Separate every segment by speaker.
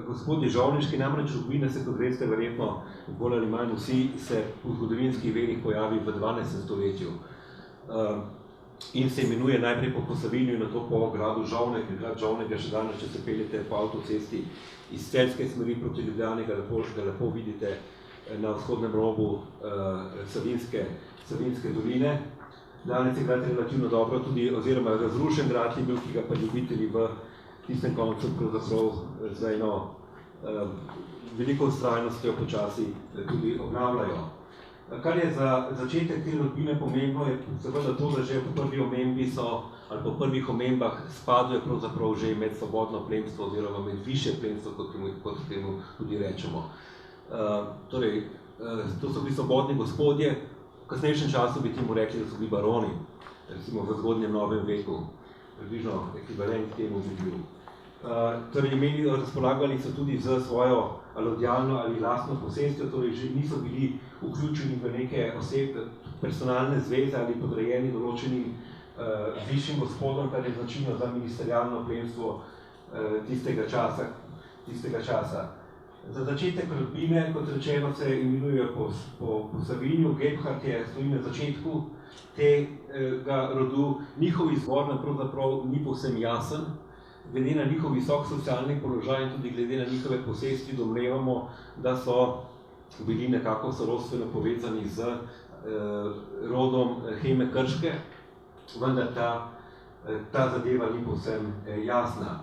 Speaker 1: gospodje žovniški, namreč rodbina se, kot veste, verjetno bolj ali manj vsi se v zgodovinskih verih pojavi v 12. stoletju. In se imenuje najprej po Posavinju in nato po gradu Žovnek, in grad Žovnega še danes, če se peljete po avtocesti iz Celjske smeri proti Ljubljani, ga lepo vidite na vzhodnem robu Savinjske doline. Danes je grad relativno dobro tudi, oziroma razrušen grad je bil, ki ga pa ljubitelji v tistem koncu pravzaprav z eno veliko vztrajnostjo počasi tudi obnavljajo. Kar je za začetek te rodbine pomembno, je seveda to, da že po prvi omembi so, ali po prvih omembah spadajo pravzaprav že med svobodno plemstvo oziroma med višje plemstvo, kot temu tudi rečemo. Torej, to so bili svobodni gospodje, v kasnejšem času bi temu rekli, da so bili baroni, recimo v zgodnjem novem veku, približno ekvivalent temu bi bil. Torej, razpolagali so tudi z svojo alodialno ali lastno posestjo, torej že niso bili vključeni v neke personalne zveze ali podrejeni določenim višjim gospodom, kar je značilno za ministerialno plemstvo tistega časa. Za začetek rodbine, kot rečeno, se imenujejo po Savinju. Gebhard stoji na začetku tega rodu. Njihov izvor nam pravzaprav ni povsem jasen. Glede na njihov visok socialni položaj in tudi glede na njihove posesti domnevamo, da so bili nekako sorodstveno povezani z rodom Heme Krške, vendar ta zadeva ni povsem jasna.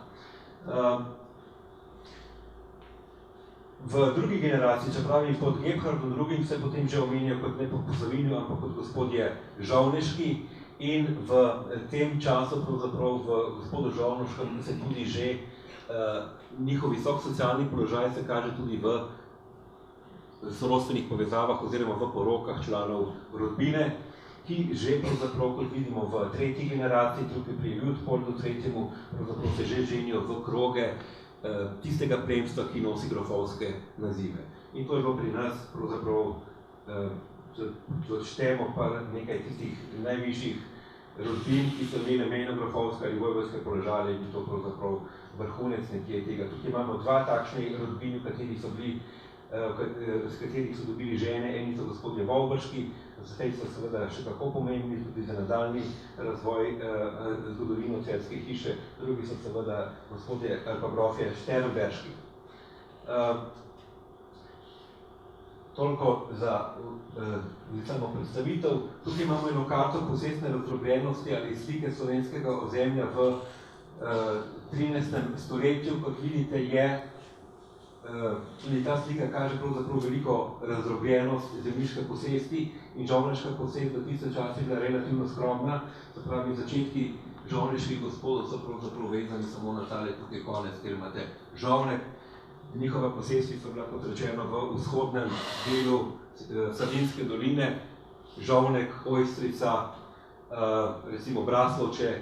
Speaker 1: V drugi generaciji, čeprav in pod Gebhardom drugim, se potem že omenjajo kot ne po Posavinju, ampak kot gospodje žovneški. In v tem času, pravzaprav v gospodu Žovnoškem, se tudi že njihov visok socialni položaj se kaže tudi v sorodstvenih povezavah oziroma v porokah članov rodbine, ki že pravzaprav, kot vidimo v tretji generaciji, tukaj pri Ljudpoldu tretjemu, pravzaprav se že ženijo v kroge tistega plemstva, ki nosi grofovske nazive. In to je bilo pri nas pravzaprav odštemo pa nekaj tistih najvišjih rodbin, ki so imeli mejno grofovske ali vojvodske položaje, in to pravzaprav vrhunec nekje tega. Tukaj imamo dva takšni rodbini, s katerih so dobili žene. Eni so gospodje Vovbrški, zdaj so seveda še tako pomembni tudi za nadaljni razvoj zgodovino Celjske hiše, drugi so seveda gospodje ali pa grofje Šternberški. Toliko za samo predstavitev. Tukaj imamo eno karto posestne razdrobljenosti ali slike slovenskega ozemlja v 13. stoletju. Kot vidite, tudi ta slika kaže pravzaprav veliko razdrobljenost zemljiške posesti in žovneška posest v tistem času je bila relativno skromna. Se pravi, začetki žovneških gospodov so pravzaprav vezani samo na tale tukaj konec, kjer imate Žovnek. Njihova posesti so bila, kot rečeno, v vzhodnem delu Savinjske doline, Žovnek, Ojstrica, recimo Braslovče,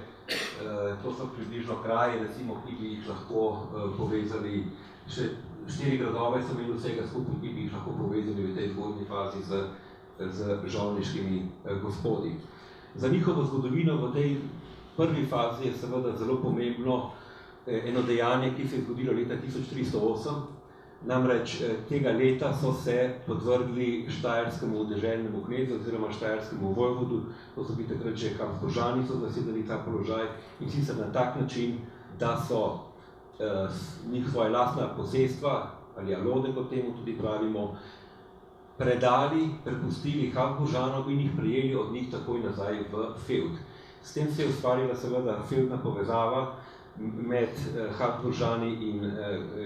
Speaker 1: to so približno kraje, recimo, ki bi jih lahko povezali, še 4 gradove so imeli vsega skupaj, ki bi jih lahko povezali v tej zgodnji fazi z žovniškimi gospodi. Za njihovo zgodovino v tej prvi fazi je seveda zelo pomembno eno dejanje, ki se je zgodilo leta 1308. Namreč tega leta so se podvrgli štajerskemu deželnemu knezu oziroma štajerskemu vojvodu, to so bili takrat že Habsburžani, so zasedali ta položaj, in sicer na tak način, da so njih svoje lastna posestva, ali alode, kot temu tudi pravimo, prepustili Habsburžanom in jih prejeli od njih takoj nazaj v fevd. S tem se je ustvarila seveda fevdna povezava med Habsburžani in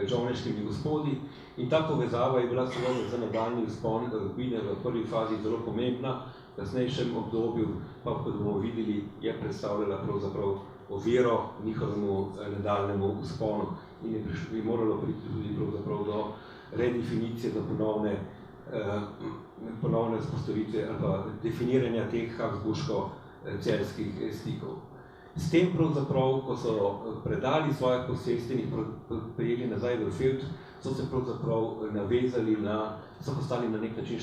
Speaker 1: žovneškimi gospodi, in ta povezava je bila seveda za nadaljnji vzpon rodbine v prvi fazi zelo pomembna, v kasnejšem obdobju pa, kot bomo videli, je predstavljala pravzaprav oviro njihovemu nadaljnemu vzponu in je moralo priti tudi pravzaprav do redefinicije, do ponovne vzpostavitve ali pa definiranja teh habsburško-celjskih stikov. S tem pravzaprav, ko so predali svoje posesti in prijeli nazaj v fevd, so se pravzaprav navezali so postali na nek način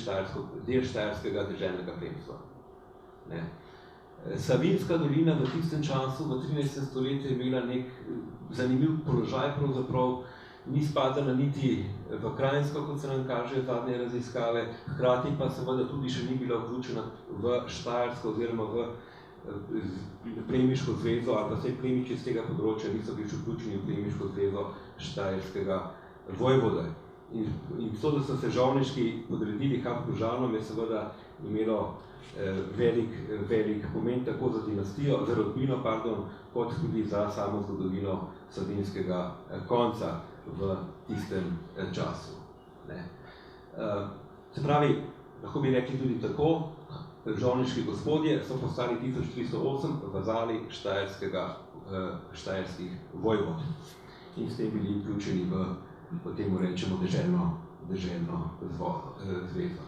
Speaker 1: del štajerskega deželnega plemstva. Savinjska dolina v tistem času, v 13. stoletju, je imela nek zanimiv položaj pravzaprav. ni spadala niti v Krajinsko, kot se nam kažejo zadnje raziskave, hkrati pa seveda tudi še ni bila vključena v Štajersko oziroma v plemiško zvezo, ali pa vse plemiči z tega področja niso bili vključeni v plemiško zvezo Štajerskega vojvode. In to, da so se žovniški podredili Habsburžanom, je seveda imelo velik pomen tako za dinastijo, za rodbino, kot tudi za samo zgodovino Savinjskega konca v tistem času. Se pravi, lahko bi rekli tudi tako, žovniški gospodje so postali 1308 vazali štajerskih vojvod in s tem bili vključeni v, potem rečemo, deželno zvezo.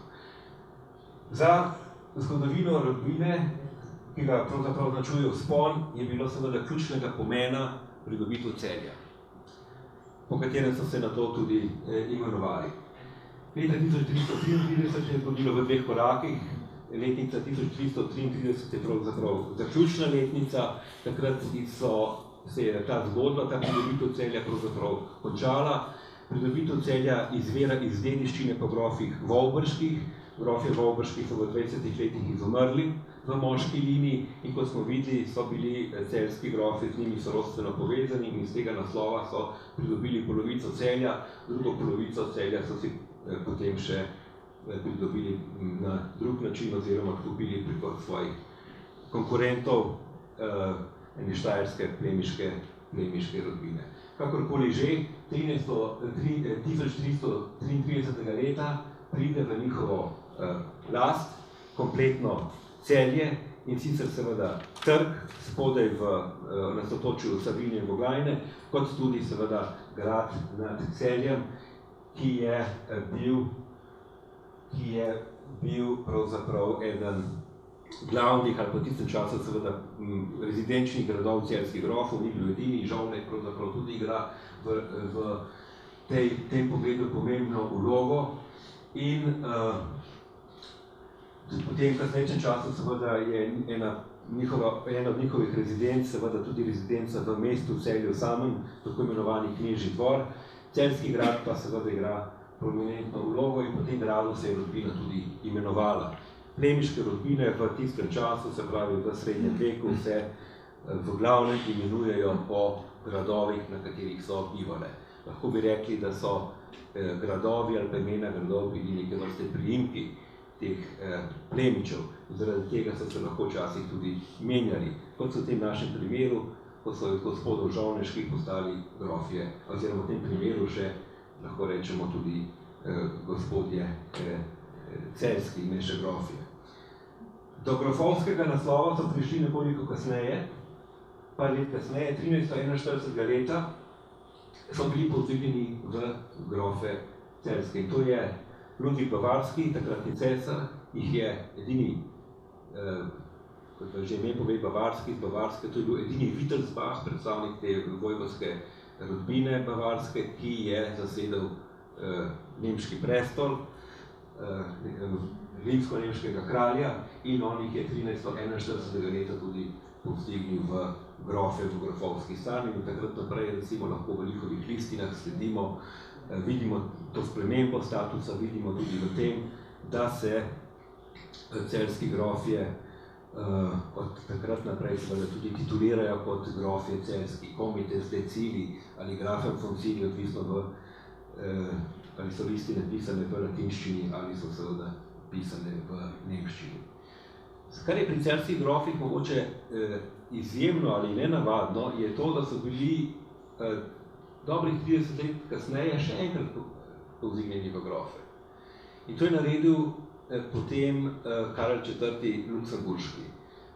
Speaker 1: Za zgodovino rodbine, ki ga pravzaprav označuje vzpon, je bilo seveda ključnega pomena pridobitev Celja, po katerem so se na to tudi imenovali. Leta 1333 je zgodilo v dveh korakih, letnica 1333 je pravzaprav zaključna letnica, takrat se je ta zgodba, ta pridobitev Celja pravzaprav končala. Pridobitev Celja izvira iz dediščine po grofih Vovbrških. Grofje Vovbrški so v 20 letih izumrli v moški liniji in kot smo videli, so bili celjski grofi z njimi sorodstveno povezani in iz tega naslova so pridobili polovico Celja, drugo polovico Celja so si potem še pridobili na drug način oziroma kupili preko svojih konkurentov ene štajerske plemiške rodbine. Kakorkoli že, 1333. leta pride v njihovo last kompletno Celje in sicer seveda trg spodaj na sotočju Savinje in Voglajne, kot tudi seveda grad nad Celjem, ki je bil pravzaprav eden glavnih, ali po tistem času seveda rezidenčnih gradov celjskih grofov, ni bil edini, Žovnek pravzaprav tudi igra v tem pogledu pomembno vlogo. In potem v kasnejšem času seveda je ena od njihovih rezidenc, seveda tudi rezidenca v mestu Celju samem, tako imenovani Knežji dvor. Celjski grad pa seveda igra prominentno vlogo in po tem gradu se je rodbina tudi imenovala. Plemiške rodbine v tistem času, se pravi v srednjem veku, se v glavnem imenujejo po gradovih, na katerih so bivale. Lahko bi rekli, da so gradovi ali pa imena gradov bili neke vrste priimki teh plemičev. Zaradi tega so se lahko včasih tudi menjali. Kot so v tem našem primeru, ko so od gospodov žovneških postali grofje, oziroma v tem primeru še, lahko rečemo, tudi gospodje celjski, ne še grofje. Do grofovskega naslova so prišli nekoliko kasneje, par let kasneje, 1341. leta, so bili povzdignjeni v grofe celjske. In to je Ludvik Bavarski, takratni cesar, jih je edini, kot že ime pove Bavarski, z Bavarske, to je bil edini Wittelsbach, predstavnik te vojvodske rodbine Bavarske, ki je zasedel nemški prestol, rimsko-nemškega kralja, in on jih je 1341. leta tudi povzdignil v grofe, v grofovski stan, in takrat naprej, recimo, lahko v njihovih listinah sledimo, vidimo to spremembo statusa, vidimo tudi v tem, da se celjski grofje od takrat naprej seveda tudi titulirajo kot grofje celjski, komites decili ali grafem foncili, odvisno ali so listine pisane v latinščini ali so seveda pisane v nemščini. Kar je pri celjskih grofih mogoče izjemno ali nenavadno, je to, da so bili dobrih 30 let kasneje še enkrat povzdignjeni v grofe. In to je naredil potem Karel IV. Luksemburški.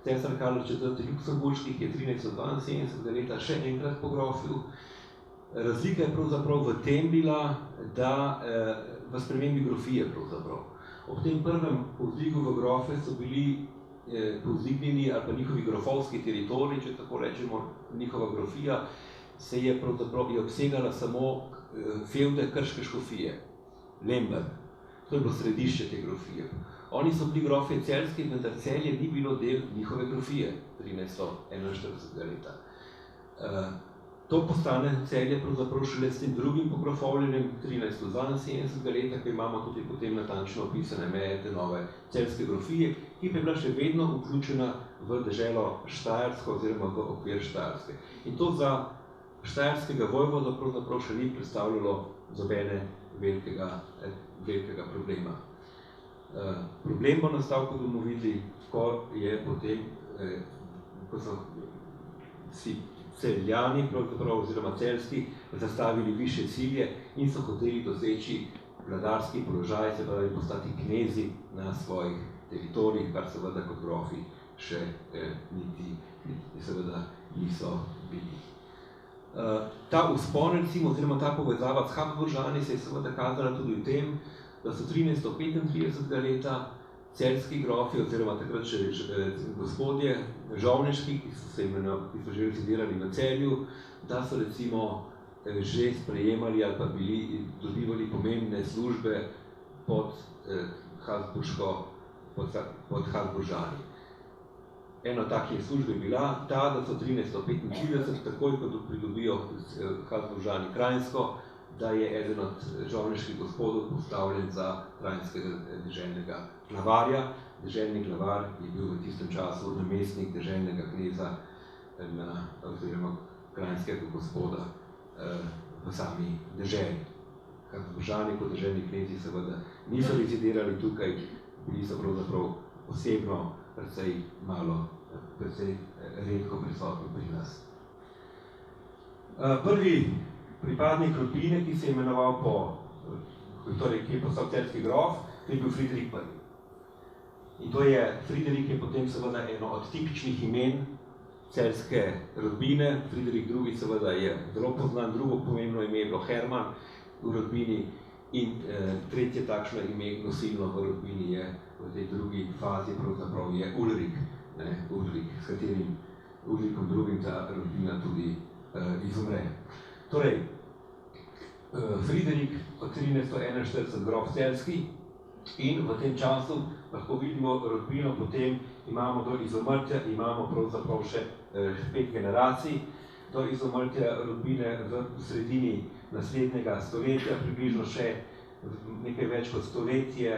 Speaker 1: Cesar Karel IV. Luksemburški, ki je 1372 leta še enkrat pogrofil. Razlika je pravzaprav v tem bila, da v spremembi grofije pravzaprav. Ob tem prvem povzdigu v grofe so bili povzdignjeni ali pa njihovi grofovski teritorij, če tako rečemo, njihova grofija se je pravzaprav obsegala samo fevde Krške škofije, Lemberg. To je bilo središče te grofije. Oni so bili grofje celjski, vendar Celje ni bilo del njihove grofije 1341. leta. To postane Celje pravzaprav šele s tem drugim pogrofovljenjem 1372 leta, ko imamo tudi potem natančno opisane meje te nove celjske grofije, ki pa je bila še vedno vključena v deželo Štajersko oziroma v okvir Štajerske. In to za štajerskega vojvoda pravzaprav še ni predstavljalo zobene velikega problema. Problem bo nastal, kot bomo videli, ko je potem, ko so si Celjani, pravzaprav, oziroma celjski, zastavili višje cilje in so hoteli doseči vladarski položaj, se pravi postati knezi na svojih teritorijih, kar seveda kot grofi še niti seveda niso bili. Ta vzpon, recimo, oziroma ta povezava s Habsburžani se je seveda kazala tudi v tem, da so 1335 leta celjski grofi, oziroma takrat še gospodje žovneški, ki so že rezidirali v Celju, da so recimo že sprejemali ali pa dobivali pomembne službe pod Habsburžani. Eno takih služb je bila ta, da so 1335, takoj ko pridobijo Habsburžani Kranjsko, da je eden od žovneških gospodov postavljen za kranjskega deželnega glavarja. Deželni glavar je bil v tistem času namestnik deželnega kneza oziroma kranjskega gospoda v sami deželi. Habsburžani kot deželni knezi seveda niso rezidirali tukaj, bili so pravzaprav osebno precej redko prisotni pri nas. Prvi pripadnik rodbine, ki se je imenoval ki je postal celjski grof, je bil Friderik I. In to je, Friderik je potem seveda eno od tipičnih imen celjske rodbine. Friderik II seveda je zelo poznan, drugo pomembno ime je bilo Herman v rodbini in tretje takšno ime nosilno v rodbini je v tej drugi fazi pravzaprav je Ulrik, s katerim Ulrikom II ta rodbina tudi izumre. Torej, Friderik od 1341 grof celjski in v tem času lahko vidimo rodbino, potem imamo do izumrtja, imamo pravzaprav še 5 generacij. Do izumrtja rodbine v sredini naslednjega stoletja, približno še nekaj več kot stoletje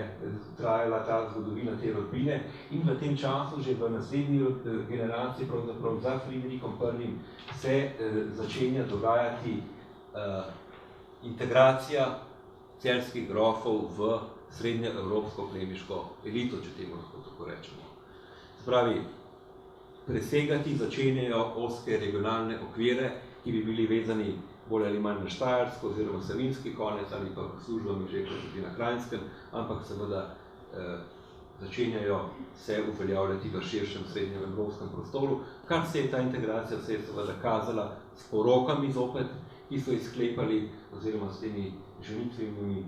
Speaker 1: trajala ta zgodovina te rodbine in v tem času, že v naslednji generaciji, pravzaprav za Friderikom I, se začenja dogajati integracija celjskih grofov v srednjeevropsko plemiško elito, če temu lahko tako rečemo. Se pravi, presegati začenjajo ozke regionalne okvire, ki bi bili vezani bolj ali manj na Štajersko oziroma Savinjski konec ali pa službami že tudi na Kranjskem, ampak seveda začenjajo se uveljavljati v širšem srednjeevropskem prostoru, kar se je ta integracija se je seveda kazala s porokami zopet, ki so izklepali oziroma s temi ženitvenimi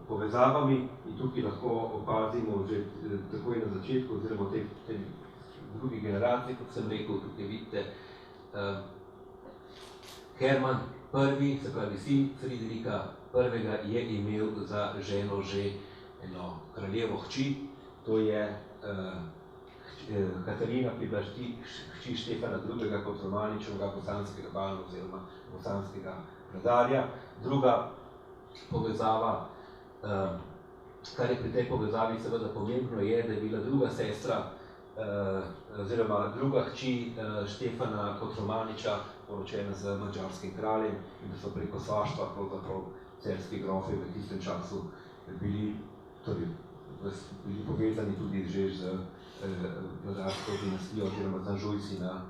Speaker 1: povezavami in tukaj lahko opazimo že takoj na začetku oziroma v tej drugi generaciji, kot sem rekel, tukaj vidite Herman I, se pravi sin Friderika I, je imel za ženo že eno kraljevo hči, to je Katarina, ki je bila hči Štefana II. Kot Romaničevega bosanskega bana oziroma bosanskega vladarja. Druga povezava, kar je pri tej povezavi seveda pomembno, je, da je bila druga sestra oziroma druga hči Štefana kot Romaniča poročena z madžarskim kraljem in da so preko svaštva pravzaprav celjski grofi v tistem času bili povezani tudi že z vladarsko dinastijo oziroma z Anžujci na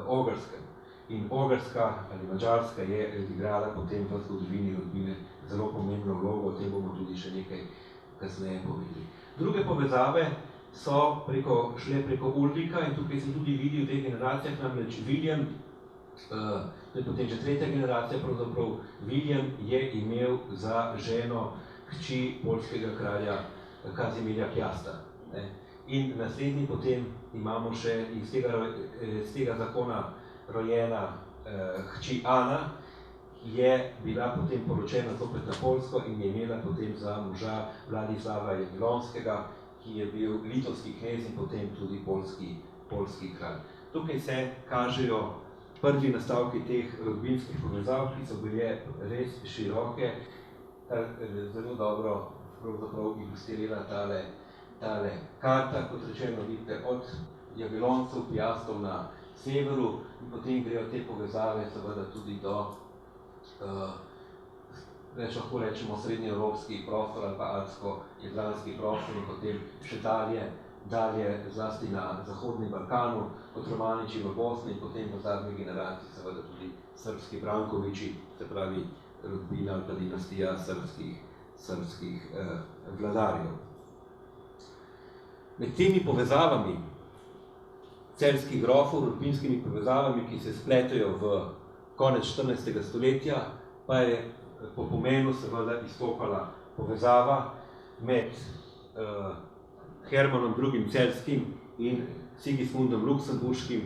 Speaker 1: Ogrskem. In Ogrska ali Madžarska je igrala potem v zgodovini rodbine zelo pomembno vlogo, o tem bomo tudi še nekaj kasneje povedali. Druge povezave so šle preko Ulrika in tukaj se tudi vidi v teh generacijah, namreč William, to je potem že tretja generacija, pravzaprav William je imel za ženo hči poljskega kralja Kazimierja Piasta. In naslednji potem imamo še iz tega zakona rojena hči Ana, je bila potem poročena zopet na Poljsko in je imela potem za moža Vladislava Jagellonskega, ki je bil litovski knez in potem tudi poljski kralj. Tukaj se kažejo prvi nastavki teh rodbinskih povezav, ki so bile res široke, zelo dobro pravzaprav ilustrirala tale karta, kot rečeno, vidite, od Jageloncev, Piastov na severu in potem grejo te povezave seveda tudi do lahko rečemo srednjeevropski prostor ali pa alpsko-jadranski prostor in potem še dalje zlasti na Zahodnem Balkanu, kot Romaniči v Bosni in potem v zadnji generaciji seveda tudi srbski Brankoviči, se pravi rodbina ali pa dinastija srbskih vladarjev. Med temi povezavami celjskih grofov, rodbinskimi povezavami, ki se spletajo v konec 14. stoletja, pa je po pomenu seveda izstopala povezava med Hermanom II. Celjskim in Sigismundom Luksemburškim,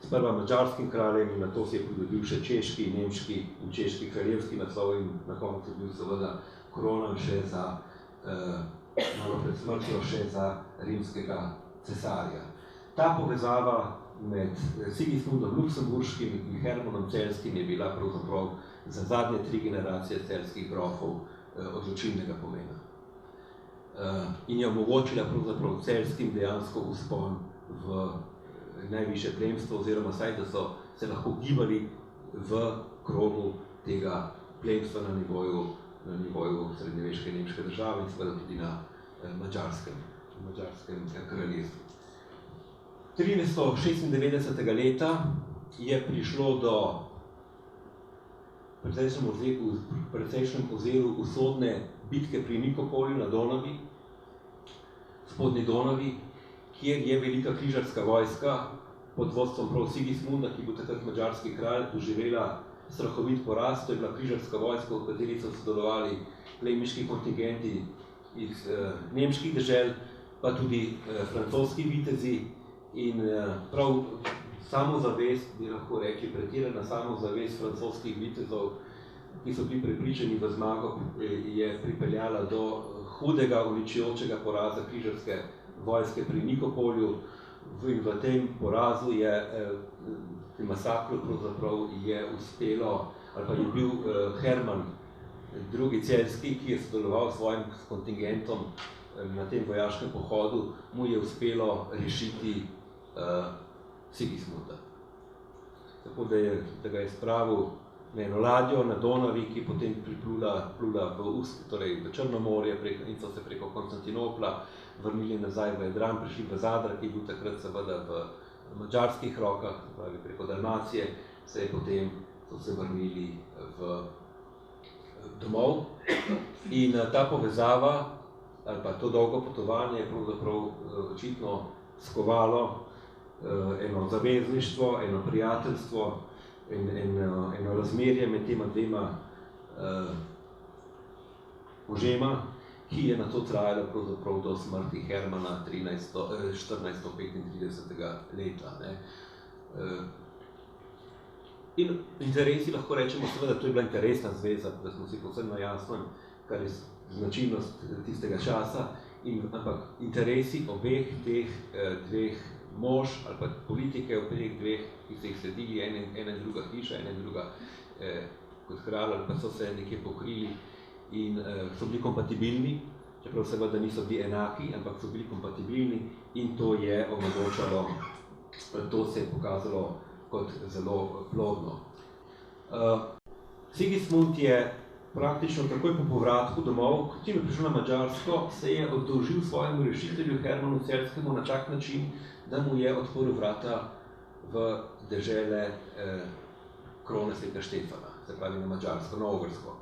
Speaker 1: sprva madžarskim kraljem in nato se je pridobil še češki, nemški in češki kraljevski naslov in na koncu bil seveda koronan še za, malo pred smrtjo, še za rimskega cesarja. Ta povezava med Sigismundom Luksemburškim in Hermanom Celjskim je bila pravzaprav za zadnje 3 generacije celjskih grofov odločilnega pomena. In je omogočila pravzaprav celjskim dejansko vzpon v najvišje plemstvo, oziroma saj, da so se lahko gibali v krogu tega plemstva na nivoju srednjeveške nemške države in seveda tudi na madžarskem kraljestvu. 1396. leta je prišlo do precejšnjem oziru usodne bitke pri Nikopolju na Donavi, spodnji Donavi, kjer je velika križarska vojska pod vodstvom prav Sigismunda, ki bo takrat madžarski kralj, doživela strahovit poraz. To je bila križarska vojska, v kateri so sodelovali plemiški kontingenti iz nemških dežel, pa tudi francoski vitezi in prav samozavest, bi lahko rekli, pretirana samozavest francoskih vitezov, ki so bili prepričani v zmago, je pripeljala do hudega, uničujočega poraza križarske vojske pri Nikopolju. In v tem porazu je, v masakru pravzaprav je uspelo, ali pa je bil Herman II. Celjski, ki je sodeloval s svojim kontingentom na tem vojaškem pohodu, mu je uspelo rešiti Sigismunda. Tako da ga je spravil na eno ladjo na Donavi, ki potem priplula v Črno morje in so se preko Konstantinopla vrnili nazaj v Jadran, prišli v Zadar, ki je bil takrat seveda v madžarskih rokah, pravi preko Dalmacije, so se vrnili domov. In ta povezava, ali pa to dolgo potovanje je pravzaprav očitno skovalo eno zavezništvo, eno prijateljstvo, eno razmerje med tema dvema možema, ki je nato trajalo pravzaprav do smrti Hermana 1435. leta. In interesi, lahko rečemo, seveda, to je bila interesna zveza, da smo si povsem na jasnem, kar je značilnost tistega časa, ampak interesi obeh teh dveh mož ali pa politike obeh dveh, ki so jih sledili, ena in druga hiša, ena in druga kot kralj, ali pa so se nekje pokrili in so bili kompatibilni, čeprav seveda niso bili enaki, ampak so bili kompatibilni in to je omogočalo, to se je pokazalo kot zelo plodno. Sigismund je praktično takoj po povratku domov, ko je prišel na Madžarsko, se je oddolžil svojemu rešitelju Hermanu Celjskemu na tak način, da mu je odprl vrata v dežele krone Svetega Štefana, se pravi na Madžarsko, na Ogrsko.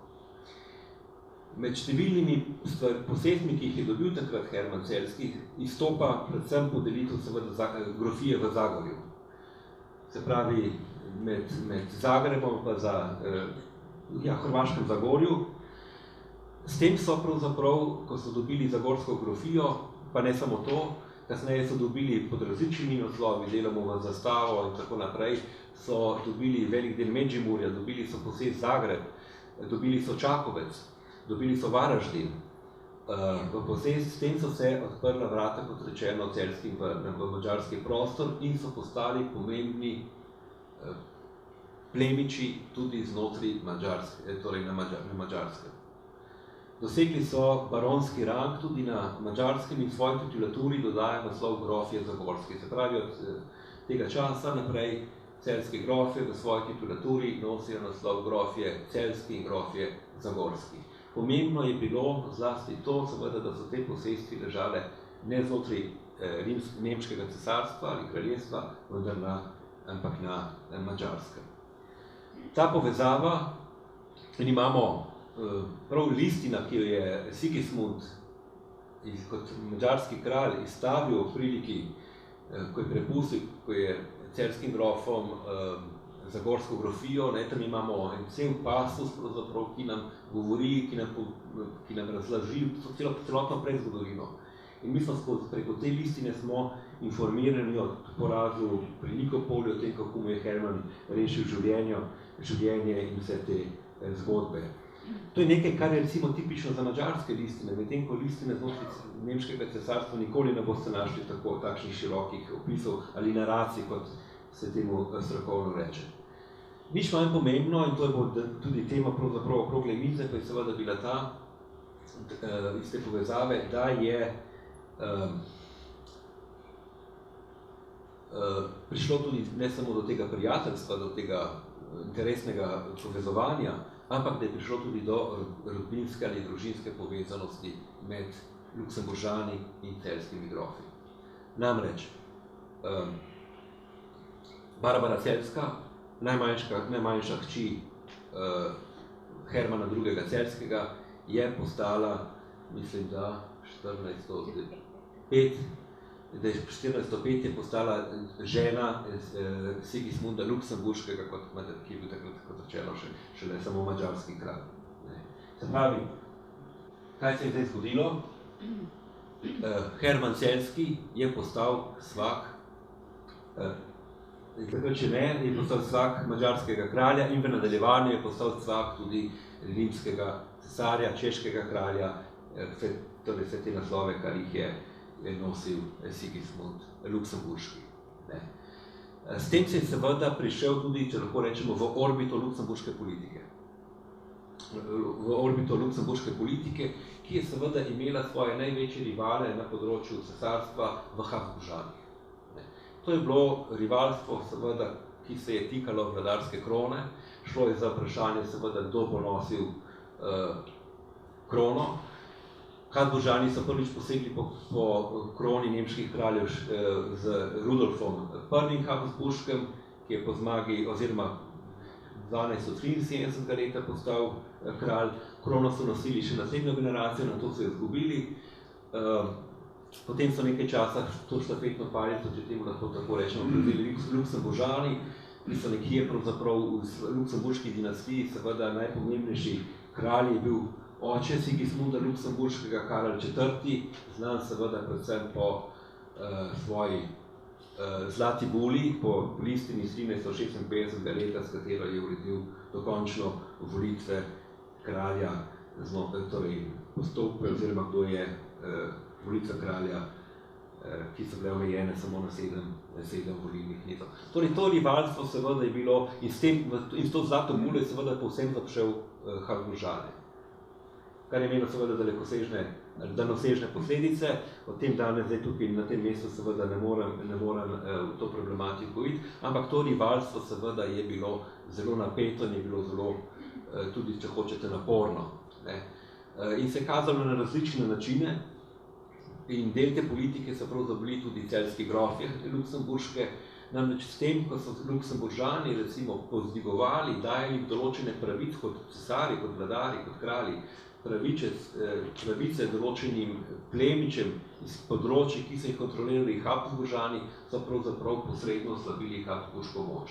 Speaker 1: Med številnimi posestmi, ki jih je dobil takrat Herman Celjski, izstopa predvsem podelitev seveda grofije v Zagorju. Se pravi, med Zagrebom pa Hrvaškem Zagorju. S tem so pravzaprav, ko so dobili zagorsko grofijo, pa ne samo to, kasneje so dobili pod različnimi naslovi, delamo v Zastavo in tako naprej, so dobili velik del Međimurja, dobili so posest Zagreb, dobili so Čakovec, dobili so Varaždin. V posest, s tem so se odprla vrata, kot rečeno, celjskim v madžarski prostor in so postali pomembni
Speaker 2: plemiči tudi znotraj Madžarske, torej na Madžarskem. Dosegli so baronski rang tudi na Madžarskem in svoji titulaturi dodaja naslov grofje Zagorski. Se pravi, od tega časa naprej celjske grofje v svoji titulaturi nosijo naslov grofje Celjski in grofje Zagorski. Pomembno je bilo zlasti to, seveda, da so te posestvi ležale ne znotraj nemškega cesarstva ali kraljestva, vendar ampak na Madžarskem. Ta povezava, in imamo prav listina, ki jo je Sigismund kot madžarski kralj izstavil v priliki, ko je prepustil, ko je celjskim grofom Zagorsko grofijo, tam imamo en cel pasus, ki nam govori, ki nam razloži celotno predzgodovino. In mi smo preko te listine smo informirani o porazu pri Nikopolju, o tem, kako mu je Herman rešil življenje in vse te zgodbe. To je nekaj, kar je recimo tipično za madžarske listine, medtem ko listine znotraj nemškega cesarstva nikoli ne boste našli takšnih širokih opisov ali naracij, kot se temu strokovno reče. Nič manj pomembno, in to je tudi tema pravzaprav okrogle mize, pa je seveda bila ta iz te povezave, da je prišlo tudi ne samo do tega prijateljstva, do tega interesnega povezovanja, ampak da je prišlo tudi do rodbinske ali družinske povezanosti med Luksemburžani in celjskimi grofi. Namreč, Barbara Celjska, najmanjša hči Hermana II. Celjskega, je postala, mislim, da 1405 je postala žena Sigismunda Luksemburškega, ki je bil takrat, kot rečeno, šele samo madžarski kralj. Se pravi, kaj se je zdaj zgodilo? Herman Celjski je postal svak, če ne, je postal svak madžarskega kralja in v nadaljevanju je postal svak tudi rimskega cesarja, češkega kralja, torej vse te naslove, kar jih je nosil Sigismund Luksemburški. S tem se je seveda prišel tudi, če lahko rečemo, v orbito luksemburške politike. V orbito luksemburške politike, ki je seveda imela svoje največje rivale na področju cesarstva v Habsburžanih. To je bilo rivalstvo, seveda, ki se je tikalo vladarske krone. Šlo je za vprašanje, seveda, kdo bo nosil krono. Habsburžani so prvič posegli po kroni nemških kraljev z Rudolfom I. Habsburskim, ki je po zmagi, oziroma 1273. leta postal kralj. Krono so nosili še naslednjo generacijo, na to so jo izgubili. Potem so nekaj časa to štafetno palico, če temu lahko tako rečemo, prevzeli Luksemburžani, ki so nekje pravzaprav v luksemburški dinastiji, seveda najpomembnejši kralj je bil oče Sigismunda Luksemburškega, Karel IV., znan seveda predvsem po svoji zlati buli, po listini iz 1356. leta, s katero je uredil dokončno volitve kralja, torej postopke, oziroma kdo je volitve kralja, ki so bile omejene samo na 7 volilnih knezov. Torej, to rivalstvo seveda je bilo, in s to zlato bulo je seveda povsem zapšel Habsburžane, kar je imelo seveda daljnosežne posledice. O tem danes zdaj tukaj na tem mestu seveda ne morem v to problematiko iti, ampak to rivalstvo seveda je bilo zelo napeto in je bilo zelo, tudi če hočete, naporno. In se je kazalo na različne načine in del te politike so pravzaprav bili tudi celjski grofje luksemburške, namreč s tem, ko so Luksemburžani recimo povzdigovali, dajali določene pravice kot cesari, kot vladari, kot kralji, pravice določenim plemičem iz področij, ki so jih kontrolirali Habsburžani, so pravzaprav posredno oslabili Habsburško moč.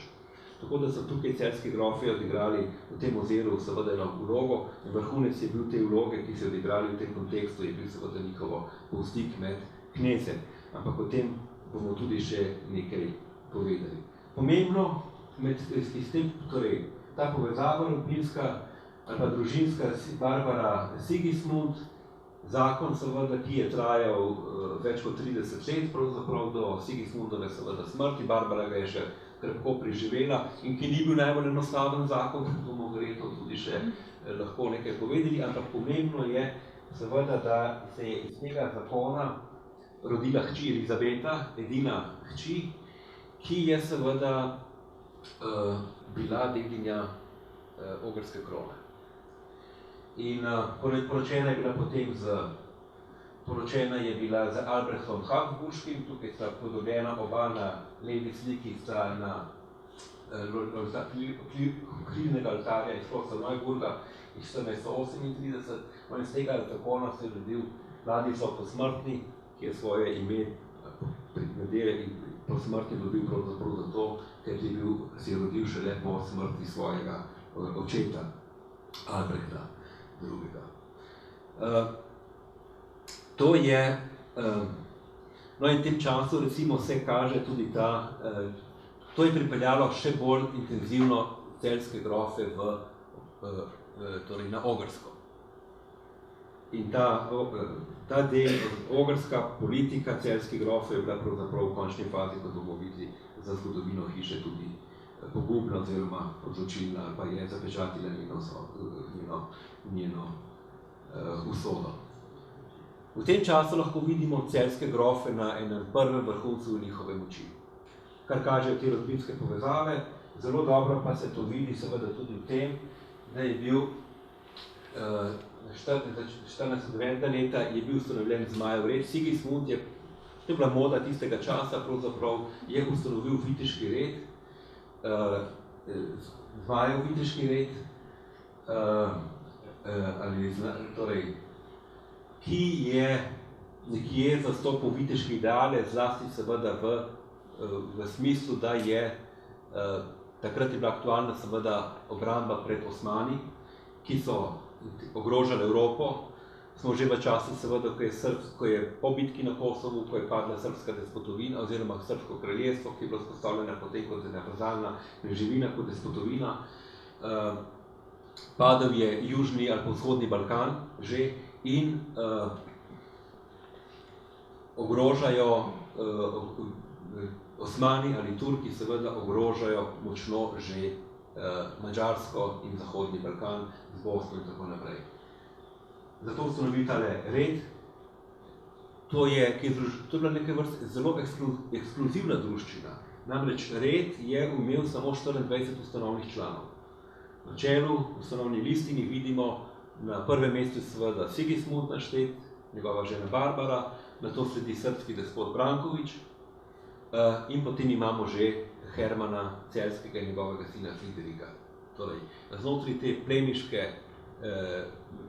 Speaker 2: Tako da so tukaj celjski grofje odigrali v tem oziru seveda eno vlogo, in vrhunec je bil te vloge, ki so odigrali v tem kontekstu, je bil seveda njihovo povstik med kneze. Ampak o tem bomo tudi še nekaj povedali. Pomembno iz tem, torej, ta povezava rodbinska ali pa družinska Barbara Sigismund, zakon seveda, ki je trajal več kot 30 let, pravzaprav do Sigismundove seveda smrti. Barbara ga je še krepko preživela in ki ni bil najbolj enostaven zakon, kot bomo verjetno tudi še lahko nekaj povedali, ampak pomembno je seveda, da se je iz tega zakona rodila hči Elizabeta, edina hči, ki je seveda bila deginja ogrske krone. In poročena je bila z Albrechtom Habsburškim, tukaj sta podobljena oba na levi sliki, sta na krilnega oltarja iz Klosta Neuburga iz 1438. On iz tega zakona se je rodil Vladislav Posmrtni, ki je svoje ime po smrti dobil pravzaprav zato, ker si je rodil šele po smrti svojega očeta, Albrechta II. To je, no in v tem času recimo se kaže tudi to je pripeljalo še bolj intenzivno celjske grofe torej na Ogrsko. In ta del, ogrska politika celjskih grofov je bila pravzaprav v končni fazi, kot bomo videli, za zgodovino hiše tudi pogubna oziroma odločilna, ali pa je zapečatila njeno usodo. V tem času lahko vidimo celjske grofe na enem prvem vrhuncu njihove moči, kar kažejo te rodbinske povezave. Zelo dobro pa se to vidi seveda tudi v tem, da je bil 1409. leta je bil ustanovljen Zmajev red. Sigismund je, to je bila moda tistega časa, pravzaprav je ustanovil viteški red, Zmajev viteški red, torej, ki je nekje zastopal viteške ideale, zlasti seveda v smislu, da je takrat je bila aktualna seveda obramba pred Osmani, ki so ogrožali Evropo. Smo že v času seveda, ko je po bitki na Kosovu, ko je padla srbska despotovina oziroma srbsko kraljestvo, ki je bilo vzpostavljeno potem kot univerzalna preživina, kot despotovina. Padel je južni ali pa vzhodni Balkan že in ogrožajo Osmani ali Turki seveda ogrožajo močno že Madžarsko in zahodni Balkan z Bosno in tako naprej. Zato ustanovili tale red. To je bila neka vrsta zelo ekskluzivna druščina. Namreč red je imel samo 24 ustanovnih članov. Na čelu ustanovni listini vidimo na prvem mestu seveda Sigismund naštet, njegova žena Barbara, nato sledi srbski despot Brankovič in potem imamo že Hermana Celjskega in njegovega sina Friderika. Torej, znotraj te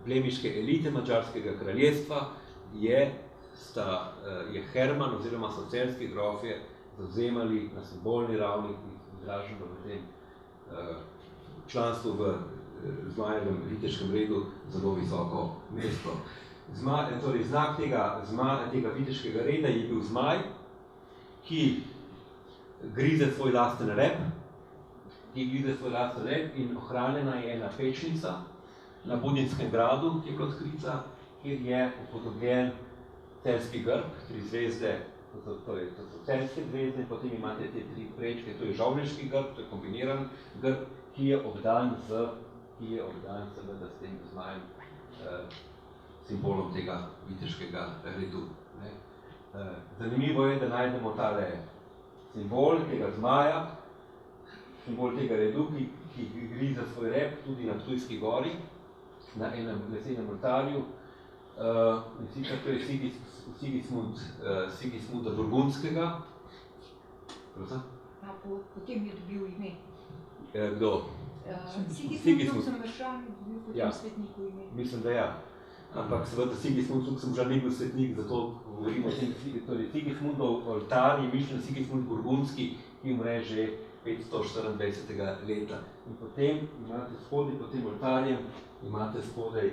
Speaker 2: plemiške elite Madžarskega kraljestva je Herman oziroma so celjski grofje zavzemali na simbolni ravni, izraženo v tem članstvu v Zmajevem viteškem redu zelo visoko mesto. Torej, znak tega viteškega reda je bil zmaj, ki grize svoj lasten rep, in ohranjena je ena pečnica na Budinskem gradu, ki je bila odkrita, kjer je upodobljen celjski grb, 3 zvezde, torej to so celjske zvezde, in potem imate te 3 prečke, to je žovlješki grb, to je kombiniran grb, ki je obdan seveda s tem zmajem, simbolom tega viteškega redu. Zanimivo je, da najdemo tale simbol tega zmaja, simbol tega redu, ki grize svoj rep tudi na Ptujski gori, na enem lesenem oltarju. In sicer to je Sigismunda Burgundskega.
Speaker 3: Potem je dobil ime.
Speaker 2: Kdo?
Speaker 3: Sigismund Luxembourgeois je dobil potem svetniku ime.
Speaker 2: Mislim, da ja. Ampak seveda Sigismund Luxembourgeois ni bil svetnik, zato govorimo o tem, torej Sigismundov oltar je mišljen Sigismund Burgundski, ki umre že 524. leta. In potem imate spodaj pod tem oltarjem, imate spodaj,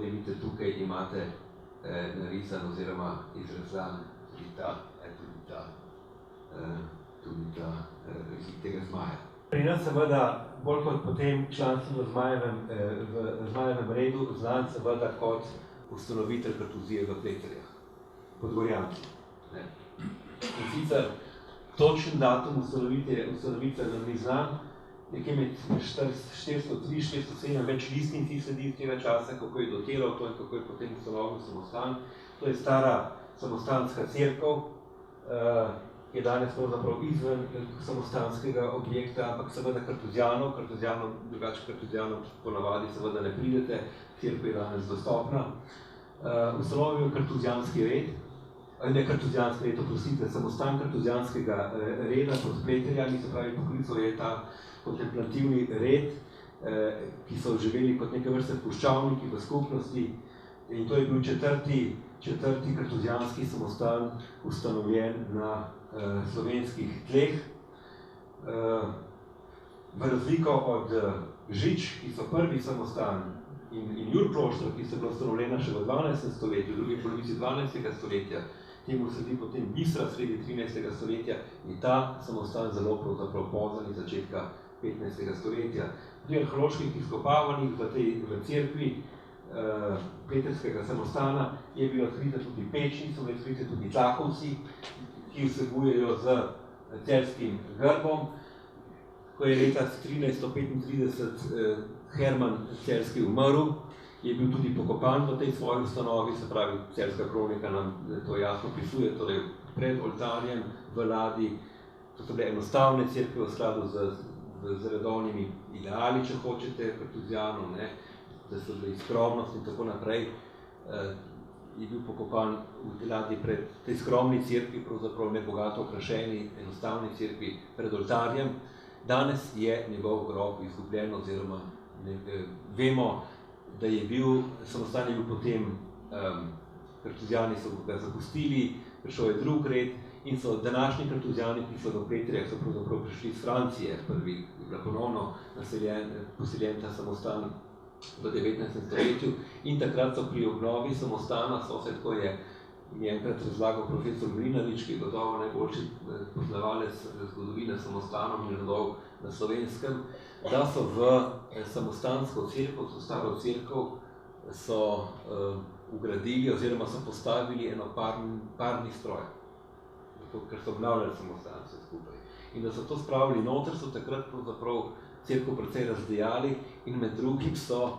Speaker 2: vidite tukaj, imate narisan oziroma izrezan tudi tega zmaja. Pri nas seveda, bolj kot potem članstvo v Zmajevem redu, znan seveda kot ustanovitelj kartuzije v Pleterjah, Podgorjanci. In sicer Točen datum ustanovitve nam ni znan, nekje med 403-407 več listin si sledi iz tega časa, kako je dotiral to in kako je potem ustanovil samostan. To je stara samostanska cerkev, ki je danes pravzaprav izven samostanskega objekta, ampak seveda kartuzijanov, drugače kartuzijanov ponavadi seveda ne pridete, cerkev je danes dostopna. Ustanovil kartuzijanski red, kartuzijanski red, oprostite, samostan kartuzijanskega reda pod pleterjami, se pravi poklical je ta kontemplativni red, ki so živeli kot neke vrste puščavniki v skupnosti, in to je bil četrti kartuzijanski samostan ustanovljen na slovenskih tleh. V razliko od Žič, ki so prvi samostan, in Jurklošter, ki so bila ustanovljena še v 12. stoletju, v drugi polovici 12. stoletja, temu sledi potem Bistra sredi 13. stoletja, in ta samostan zelo pravzaprav pozan iz začetka 15. stoletja. Pri arheoloških izkopavanjih v cerkvi pleterskega samostana je bilo odkrite tudi pečni, so bili odkrite tudi tlakovci, ki vsebujejo z celjskim grbom. Ko je leta 1335 Herman Celjski umrl, je bil tudi pokopan v tej svoji ustanovi, se pravi, celjska kronika nam to jasno pisuje, torej pred oltarjem v Ladi. To so bile enostavne cerkve v skladu z redovnimi ideali, če hočete, kartuzijanov, da so bili skromnost in tako naprej. Je bil pokopan v Ladi pred tej skromni cerkvi, pravzaprav nebogato okrašeni, enostavni cerkvi pred oltarjem. Danes je njegov grob izgubljen, oziroma vemo, da je bil, samostan je bil potem, kartuzijani so ga zapustili, prišel je drug red in so današnji kartuzijani, ki so v Pleterjah, so pravzaprav prišli iz Francije, prvi je bila ponovno poseljen ta samostan v 19. stoletju, in takrat so pri obnovi samostana, tako je mi enkrat razlagal profesor Mlinarič, ki je gotovo najboljši poznavalec zgodovine samostanov in rodov na Slovenskem, da so v samostansko cerkev, to staro cerkev, so ugradili oziroma so postavili eno parni stroj, ker so obnavljali samostan vse skupaj. In da so to spravili noter, so takrat pravzaprav cerkev precej razdejali in med drugim so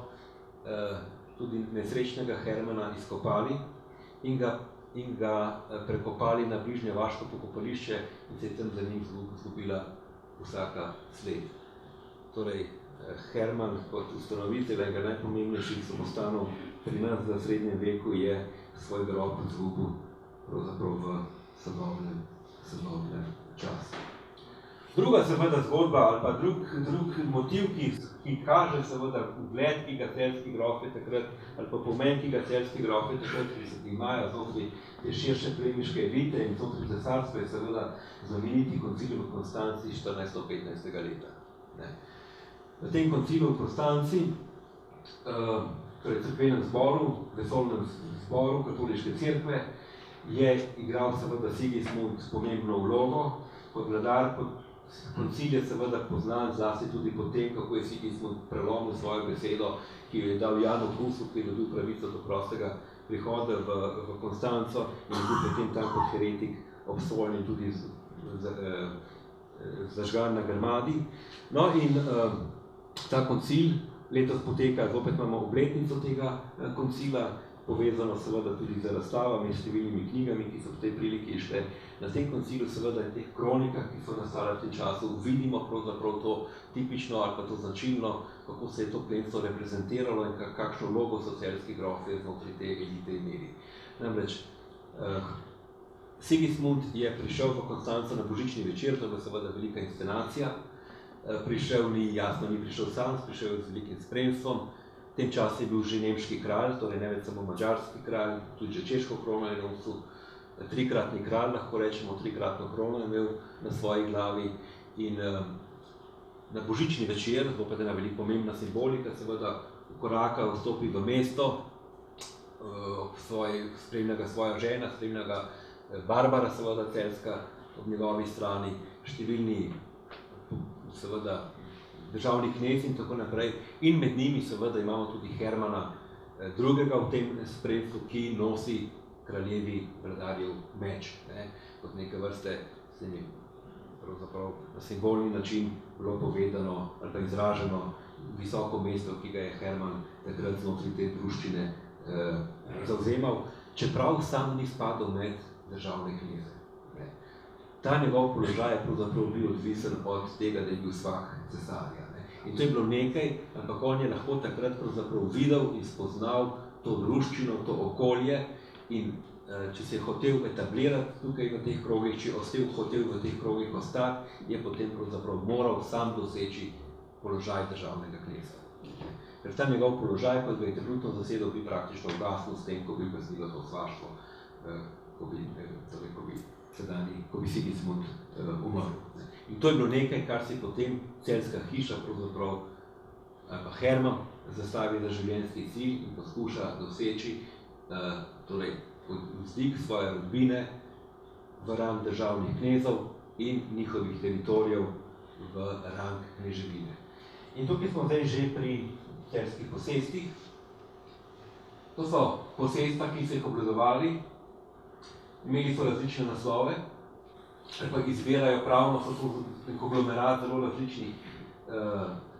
Speaker 2: tudi nesrečnega Hermana izkopali in ga prekopali na bližnje vaško pokopališče in se je tam za njim izgubila vsaka sled. Torej, Herman kot ustanovitelj enega najpomembnejših samostanov pri nas v srednjem veku je svoj grob izgubil pravzaprav v sodobnem času. Druga seveda zgodba ali pa drug motiv, ki kaže seveda ugled, ki ga celjski grof je takrat, ali pa pomen, ki ga celjski grof je takrat, ki se imajo znotraj te širše plemiške elite in znotraj cesarstva, je seveda znameniti koncil v Konstanci 1415. leta. V tem koncilu v Konstanci, torej cerkvenem zboru, vesolnem zboru katoliške cerkve, je igral seveda Sigismund pomembno vlogo kot vladar. Koncil je seveda poznan zlasti tudi po tem, kako je Sigismund prelomil svojo besedo, ki jo je dal Janu Husu, ki je dobil pravico do prostega prihoda v Konstanco in je bil potem tam kot heretik obsojen in tudi zažgan na Grmadi. No in ta koncil letos poteka, zopet imamo obletnico tega koncila, povezano seveda tudi z razstavami, številnimi knjigami, ki so v tej priliki išle. Na tem koncilu seveda in teh kronikah, ki so nastale v tem času, vidimo pravzaprav to tipično ali pa to značilno, kako se je to plemstvo reprezentiralo in kakšno vlogo so celjski grofje znotraj te elite imeli. Namreč, Sigismund je prišel v Konstanco na božični večer, to je seveda velika inscenacija. Prišel ni prišel sam, prišel z velikim spremstvom. V tem času je bil že nemški kralj, torej ne več samo mađarski kralj, tudi že češko krono je nosil, trikratni kralj, lahko rečemo, trikratno krono je imel na svoji glavi. In na božični večer, zopet ena veliko pomembna simbolika, seveda koraka vstopi v mesto, spremlja ga svoja žena, spremlja ga Barbara, seveda celjska, ob njegovi strani, številni seveda državni knez in tako naprej. In med njimi seveda imamo tudi Hermana drugega v tem spremstvu, ki nosi kraljevi vladarjev meč, kot neke vrste pravzaprav na simbolni način bilo povedano ali pa izraženo visoko mesto, ki ga je Herman takrat znotraj te druščine zavzemal, čeprav sam ni spadal med državne kneze. Ta njegov položaj je pravzaprav bil odvisen od tega, da je bil svak cesarja. In to je bilo nekaj, ampak on je lahko takrat pravzaprav videl in spoznal to druščino, to okolje in če se je hotel etablirati tukaj v teh krogih, če je hotel v teh krogih ostati, je potem pravzaprav moral sam doseči položaj državnega kneza. Ker ta njegov položaj, kot ga je trenutno zasedal, bi praktično ugasnil s tem, ko bi ugasnilo to svaštvo, ko bi Sigismund umrl. In to je bilo nekaj, kar si potem celjska hiša, pravzaprav pa Herman, zastavi za življenjski cilj in poskuša doseči torej vzdik svoje rodbine v rang državnih knezov in njihovih teritorijev v rang kneževine. In tukaj smo zdaj že pri celjskih posestih. To so posestva, ki so jih obvladovali, imeli so različne naslove, ali pa izbirajo pravno, so to konglomerat zelo različnih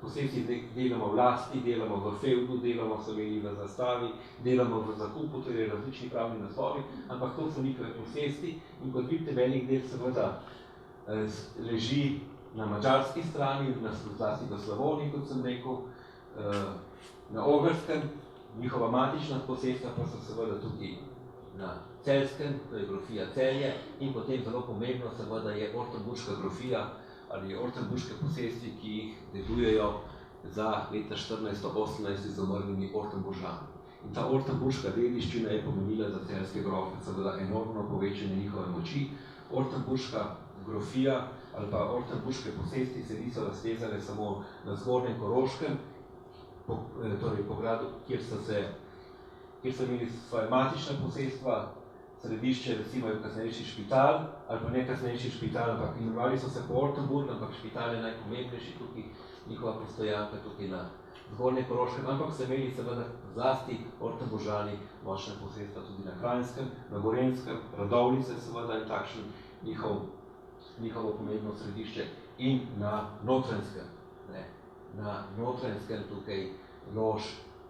Speaker 2: posesti, delamo v lasti, delamo v feudu, delamo so imeli v zastavi, delamo v zakupu, torej različni pravni naslovi, ampak to so njihove posesti in kot vidite, velik del seveda leži na madžarski strani, zlasti v Slavoniji, kot sem rekel, na ogrskem, njihova matična posesta pa so seveda tudi na celjskem, to je grofija Celje, in potem zelo pomembno seveda je ortenburška grofija ali ortenburške posesti, ki jih dedujejo za leta 1418 z umrlimi Ortenburžani. In ta ortenburška dediščina je pomenila za celjske grofe seveda enormno povečanje njihove moči. Ortenburška grofija ali pa ortenburške posesti se niso raztezale samo na zgornjem Koroškem, torej po gradu, kjer so imeli svoje matične posestva, središče recimo je kasnejši Špital, ali pa ne kasnejši Špital, ampak imenovali so se po Ortenburg, ampak Špital je najpomembnejši tukaj, njihova postojanka tukaj na zgornjem Koroškem, ampak so imeli seveda zlasti Ortenburžani močne posestva tudi na Kranjskem, na Gorenjskem, Radovljice seveda je takšen njihovo pomembno središče in na Notranjskem. Na Notranjskem tukaj Lož,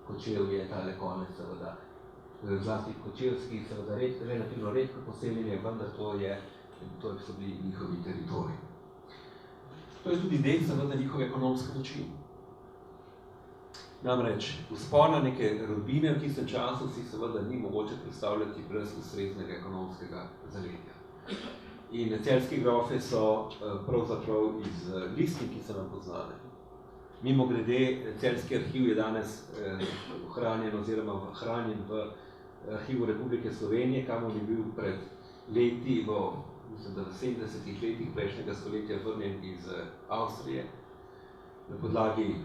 Speaker 2: Kočevje, tale konec seveda, zlasti kočevski, seveda relativno redko poseljenje, vendar to so bili njihovi teritoriji. To je tudi del seveda njihove ekonomske moči. Namreč, vzpona neke rodbine v tistem času si seveda ni mogoče predstavljati brez ustreznega ekonomskega zaledja. In celjski grofe so pravzaprav iz listin, ki so nam poznane. Mimogrede, celjski arhiv je danes ohranjen oziroma hranjen v arhivu Republike Slovenije, kamor je bil pred leti, mislim, da v 70-ih letih prejšnjega stoletja vrnjen iz Avstrije na podlagi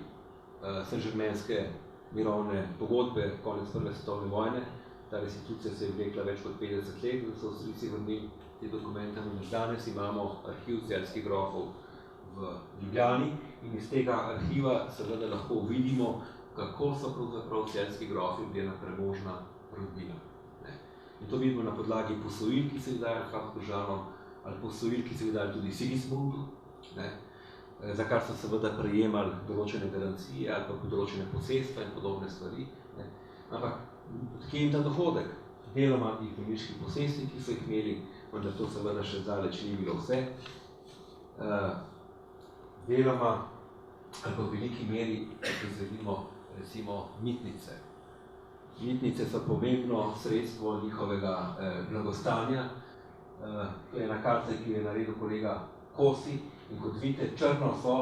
Speaker 2: Saint-Germainske mirovne pogodbe konec Prve svetovne vojne. Ta restitucija se je vlekla več kot 50 let, da so Avstrijci vrnili te dokumente. Danes imamo arhiv celjskih grofov v Ljubljani in iz tega arhiva seveda lahko vidimo, kako so pravzaprav celjski grofi bili ena premožna rodbina. In to vidimo na podlagi posojil, ki so jih dali Habsburžanom, ali posojil, ki so jih dali tudi Sigismundu, za kar so seveda prejemali določene garancije ali pa določene posestva in podobne stvari. Ampak odkje jim ta dohodek? Deloma tih domiških posesti, ki so jih imeli, vendar to seveda še zdaleč ni bilo vse. Deloma, ali pa v veliki meri, izvedimo recimo mitnice. Mitnice so pomembno sredstvo njihovega blagostanja. To je ena karta, ki jo je naredil kolega Kosi. In kot vidite, črno so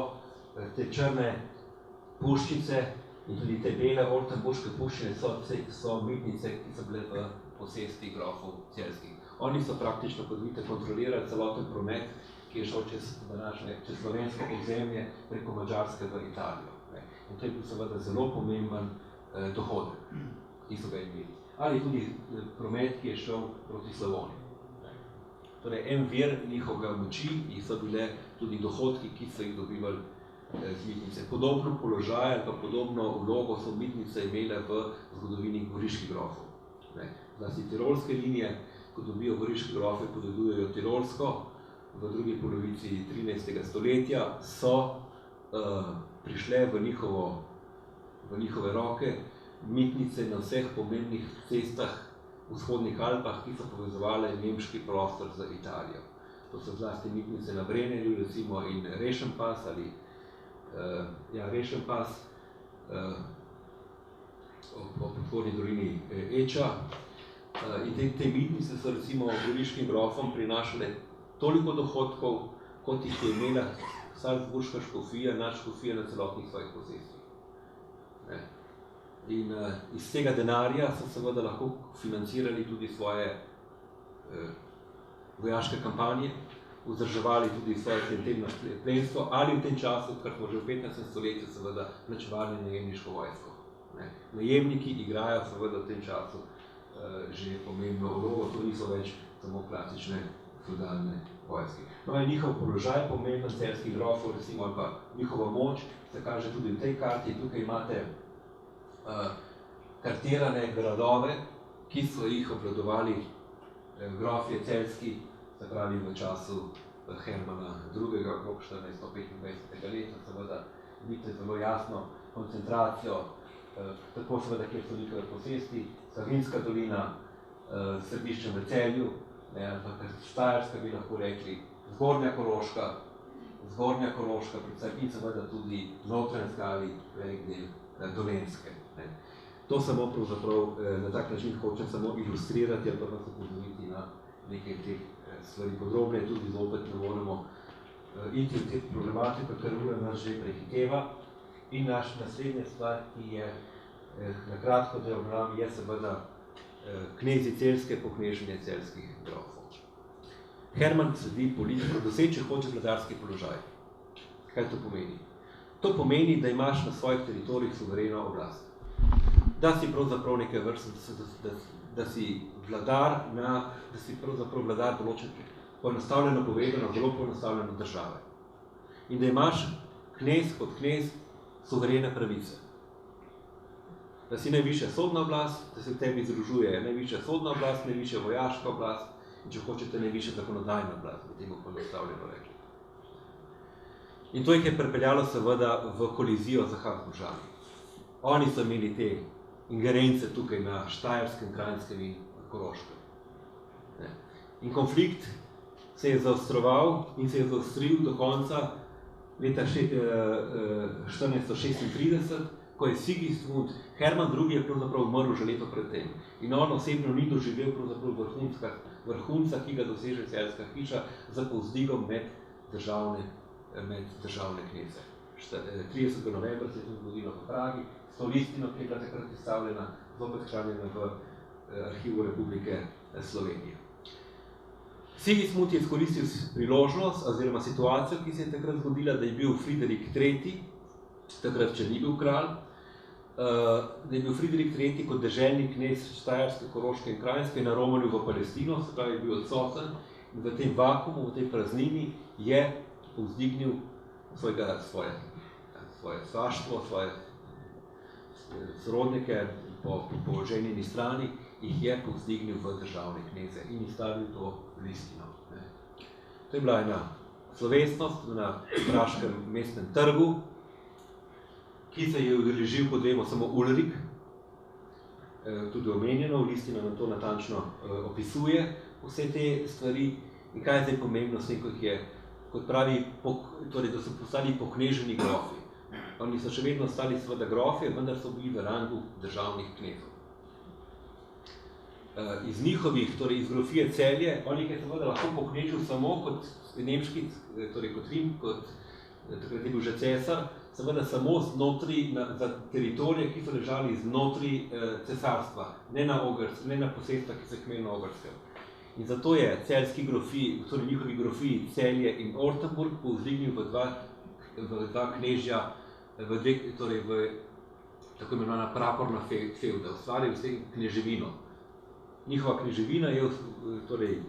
Speaker 2: te črne puščice in tudi te bele ortenburške puščine so mitnice, ki so bile v posesti grofov celjskih. Oni so praktično, kot vidite, kontrolirali celoten promet, ki je šel čez slovensko ozemlje preko Madžarske v Italijo. In to je bil seveda zelo pomemben dohodek, ki so ga imeli. Ali tudi promet, ki je šel proti Slavoniji. Torej, en vir njihovega moči so bile tudi dohodki, ki so jih dobivali z mitnice. Podobno položaj ali pa podobno vlogo so mitnice imele v zgodovini goriških grofov. Zlasti tirolske linije, ko dobijo goriške grofe, podedujejo tirolsko v drugi polovici 13. stoletja, so prišle v njihove roke mitnice na vseh pomembnih cestah v vzhodnih Alpah, ki so povezovale nemški prostor z Italijo. To so zlasti mitnice na Brennerju, recimo, in Reschenpass ali Reschenpass o podporni dolini Eča. In te mitnice so recimo goriškim grofom prinašale toliko dohodkov, kot jih je imela salzburška škofija, nadškofija na celotnih svojih posestvih. In iz tega denarja so seveda lahko financirali tudi svoje vojaške kampanje, vzdrževali tudi svoje klientelno plemstvo ali v tem času, kar smo že v 15. stoletju, seveda plačevali najemniško vojsko. Najemniki igrajo seveda v tem času že pomembno vlogo, to niso več samo klasične feudalne vojske. No, in njihov položaj, pomemben celjskih grofov, recimo, ali pa njihova moč, se kaže tudi v tej karti. Tukaj imate kartirane gradove, ki so jih obvladovali grofje celjski, se pravi v času Hermana II. Okrog 1425. leta, seveda vidite zelo jasno koncentracijo, tako seveda, kjer so njihove posesti, Savinjska dolina, središčem v Celju, Štajerska bi lahko rekli, Zgornja Koroška, predvsem in seveda tudi Notranjska ali velik del Dolenjske. To samo pravzaprav na tak način hočem samo ilustrirati ali pa vas upozoriti na nekaj teh stvari podrobneje, tudi zopet ne moremo iti v te problematike, ker ura nas že prehiteva. In naslednja stvar, ki je na kratko delom, je seveda knezi celjske, pokneženje celjskih grofov. Herman sledi politiko, doseče hoče vladarski položaj. Kaj to pomeni? To pomeni, da imaš na svojih teritorijih suvereno oblast. Da si pravzaprav nekaj vrste, da si vladar določen, poenostavljeno povedano, zelo poenostavljeno države. In da imaš knez kot knez suverene pravice. Da si najvišja sodna oblast, da se v tebi združuje najvišja sodna oblast, najvišja vojaška oblast in če hočete najvišja zakonodajna oblast, bi temu poenostavljeno rekli. In to jih je pripeljalo seveda v kolizijo z Habsburžani. Oni so imeli te ingerence tukaj na Štajerskem, Kranjskem in Koroškem. In konflikt se je zaostroval in se je zaostril do konca leta 1436, ko je Sigismund, Herman II. Je pravzaprav umrl že leto pred tem. In on osebno ni doživel pravzaprav vrhunca, ki ga doseže celjska hiša za povzdigom med državne kneze. 30. novembra se je to zgodilo v Pragi, s to listino, ki je bila takrat izstavljena, zopet hranjena v arhivu Republike Slovenije. Sigismund je izkoristil priložnost oziroma situacijo, ki se je takrat zgodila, da je bil Friderik III., takrat, če ni bil kralj, da je bil Friderik III. Kot deželni knez Štajerske, Koroške in Kranjske na romanju v Palestino, se pravi, je bil odsoten in v tem vakumu, v tej praznini je povzdignil svoje svaštvo, svoje sorodnike po ženjeni strani, jih je povzdignil v državne kneze in izstavil to listino. To je bila ena slovesnost na praškem mestnem trgu, ki se je udeležil, kot vemo, samo Ulrik, tudi omenjeno, listina nam to natančno opisuje vse te stvari. In kaj je zdaj pomembno s tem, kot pravi, torej, da so postali pokneženi grofi. Oni so še vedno ostali seveda grofi, vendar so bili v rangu državnih knezov. Iz njihovih, torej iz grofije Celje, on jih je seveda lahko poknežil samo kot nemški, torej kot Rim, takrat je bil že cesar, seveda samo znotraj za teritorije, ki so ležali znotraj cesarstva, ne na posesta, ki se kmeli na Ogrskem. In zato je celjski grofiji, torej njihovi grofiji Celje in Ortenburg povzdignil v dva knežja, torej v tako imenovana praporna fevda, ustvaril s tem kneževino. Njihova kneževina je torej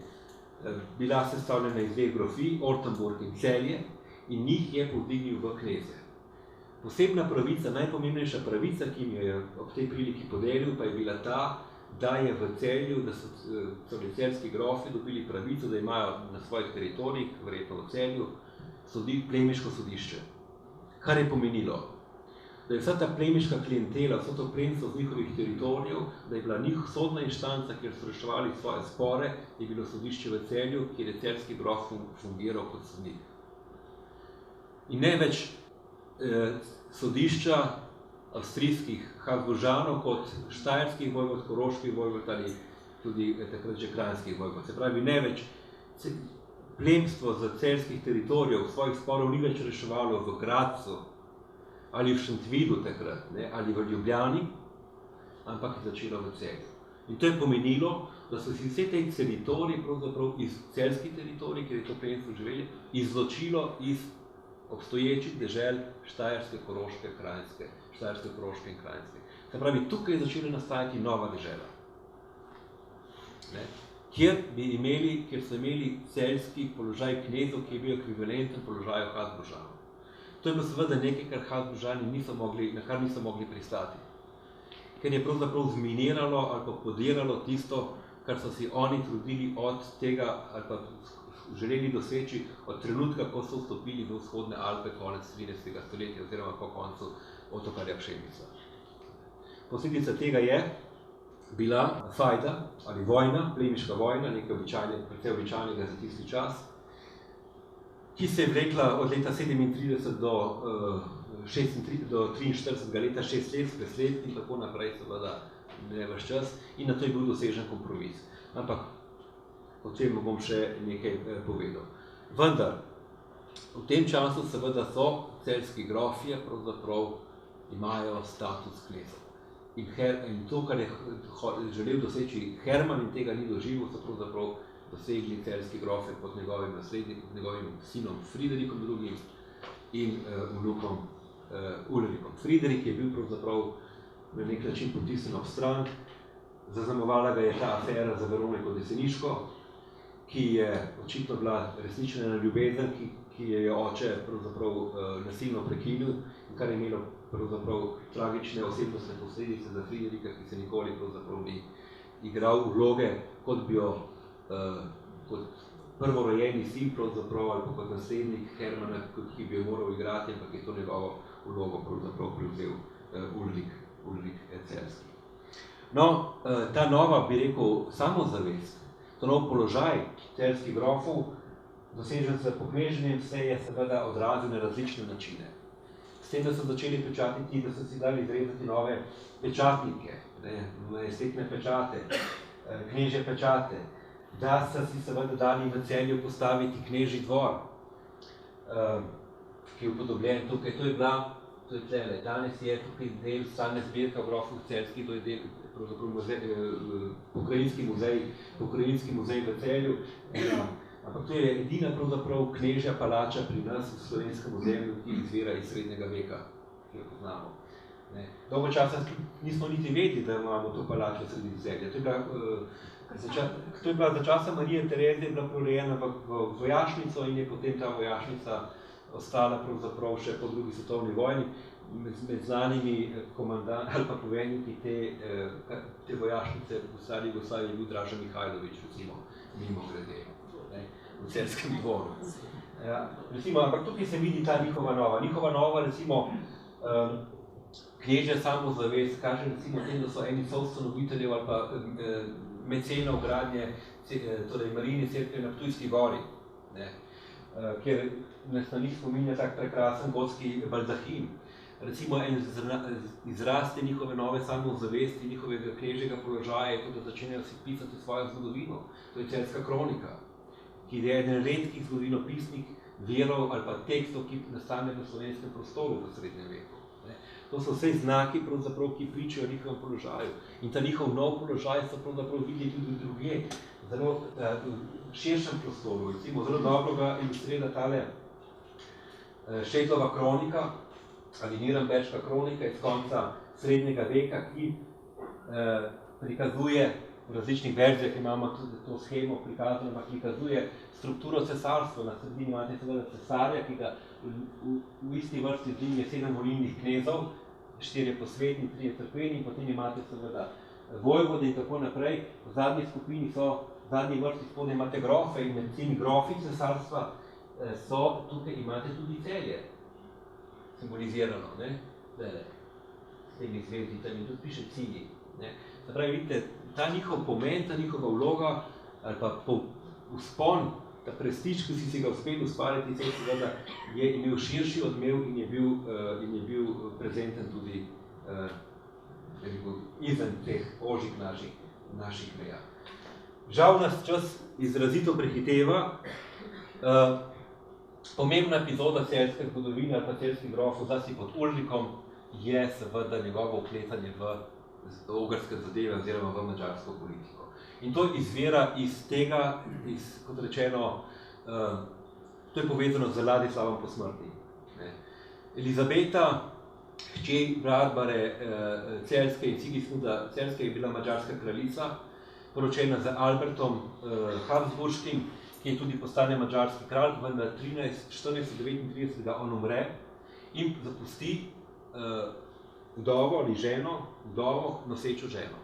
Speaker 2: bila sestavljena iz dveh grofij, Ortenburg in Celje, in njih je povzdignil v kneze. Posebna pravica, najpomembnejša pravica, ki jim je ob tej priliki podelil, pa je bila ta, da je v Celju, da so celjski grofi dobili pravico, da imajo na svojih teritorijih, verjetno v Celju, plemiško sodišče. Kar je pomenilo, da je vsa ta plemiška klientela, vso to plemstvo z njihovih teritorijev, da je bila njihova sodna inštanca, kjer so reševali svoje spore, je bilo sodišče v Celju, kjer je celjski grof fungiral kot sodnik. In ne več sodišča avstrijskih Habsburžanov kot štajerskih vojvod, koroških vojvod ali tudi takrat že kranjskih vojvod. Se pravi, ne več plemstvo z celjskih teritorijev svojih sporov ni več reševalo v Gradcu ali v Šentvidu takrat, ne, ali v Ljubljani, ampak je začelo v Celju. In to je pomenilo, da so si vse te teritorije, pravzaprav iz celjskih teritorij, kjer je to plemstvo živeli, izločilo iz obstoječih dežel Štajerske, Koroške, Kranjske, Štajerske, Koroške in Kranjske. Se pravi, tukaj je začela nastajati nova dežela, ne, kjer so imeli celjski položaj knezov, ki je bil ekvivalenten položaju Habsburžanov. To je bilo seveda nekaj, kar Habsburžani na kar niso mogli pristati, ker je pravzaprav zminiralo ali pa podiralo tisto, kar so si oni trudili od tega, ali pa želeli doseči od trenutka, ko so vstopili v vzhodne Alpe konec 13. stoletja oziroma po koncu otokarja Pšenica. Posledica tega je bila fajda ali vojna, plemiška vojna, nekaj precej običajnega za tisti čas, ki se je vlekla od leta 37 do 43 leta, 6 let, preslet in tako naprej, seveda ne vaš čas, in na to je bil dosežen kompromis. Ampak o tem bom še nekaj povedal. Vendar, v tem času seveda so celjski grofje, pravzaprav imajo status knezov. In to, kar je želel doseči Herman in tega ni doživel, so pravzaprav dosegli celjski grofje pod njegovim naslednikom, pod njegovim sinom Friderikom II. In vnukom Ulrikom. Friderik je bil pravzaprav na nek način potisnjen ob stran, zaznamovala ga je ta afera za Veroniko Deseniško, ki je očitno bila resnična ljubezen, ki je oče pravzaprav nasilno prekinil in kar je imelo pravzaprav tragične osebnostne posledice za Friderika, ki se nikoli pravzaprav ni igral vloge, kot bi jo kot prvorojeni sin pravzaprav ali kot naslednik Hermana, ki bi jo moral igrati, ampak je to njegovo vlogo pravzaprav prevzel Ulrik Celjski. No, ta nova, bi rekel, samozavest, to nov položaj celjskih grofov, dosežen s pokneženjem, se je seveda odrazil na različne načine. S tem, da so začeli pečatiti, da so si dali izrezati nove pečatnike, estetne pečate, knežje pečate, da so si seveda dali v Celju postaviti knežji dvor, ki je upodobljen tukaj. To je tlele. Danes je tukaj del stalne zbirka grofov celjskih, to je del pokrajinski muzej v Celju. Ampak to je edina pravzaprav knežja palača pri nas v slovenskem ozemlju, ki izvira iz srednjega veka, ki jo poznamo. Dolgo časa nismo niti vedeli, da imamo to palačo sredi Celja. To je bila za časa Marije Terezije bila preurejena v vojašnico in je potem ta vojašnica ostala pravzaprav še po drugi svetovni vojni. Med znanimi komandanti ali pa poveljniki te vojašnice v stari Jugoslaviji je bil Draža Mihajlović, recimo, mimogrede, v Celjskem dvoru. Ampak tukaj se vidi ta njihova nova, recimo, knežja samozavest, kaže recimo tem, da so eni soustanoviteljev ali pa mecenov gradnje, torej Marijine cerkve na Ptujski gori, kjer nas na njih spominja tak prekrasen gotski baldahin. Recimo en izraz te njihove nove samozavesti, njihovega knežjega položaja je to, da začenjajo si pisati svojo zgodovino. To je Celjska kronika, ki je eden redkih zgodovinopisnih virov ali pa tekstov, ki nastane v slovenskem prostoru v srednjem veku. To so vse znaki, ki pričajo o njihovem položaju. In ta njihov nov položaj so pravzaprav videli tudi drugje, zelo širšem prostoru. Recimo, zelo dobro ga ilustrira tale Šetlova kronika ali Nürnberška kronika iz konca srednjega veka, ki prikazuje v različnih verzijah, imamo tudi to shemo prikazano, ki prikazuje strukturo cesarstva. Na sredini imate seveda cesarja, ki ga v isti vrsti z njim je 7 volilnih knezov, 4 posvetni, 3 cerkveni, in potem imate seveda vojvode in tako naprej. V zadnji skupini so, v zadnji vrsti spodaj imate grofe in med temi grofi cesarstva so, tukaj imate tudi Celje, simbolizirano, ne? Zdajle, s temi zvezdicami, tudi piše cilji. Se pravi, vidite, ta njihov pomen, ta njihova vloga, ali pa vzpon, ta prestiž, ki si si ga uspel ustvariti, seveda je imel širši odmev in je bil prezenten tudi izven teh ožjih naših meja. Žal nas čas izrazito prehiteva. Pomembna epizoda celjske zgodovine ali pa celjskih grofov, zlasti pod Ulrikom, je seveda njegovo vpletanje v ogrske zadeve oziroma v madžarsko politiko. In to izvira iz tega, kot rečeno, to je povezano z Ladislavom po smrti. Elizabeta, hči Barbare Celjske in Sigismunda Celjske, je bila madžarska kraljica, poročena z Albertom Habsburškim, ki je tudi postane madžarski kralj, vendar 1439 on umre in zapusti vdovo ali ženo, vdovo nosečo ženo.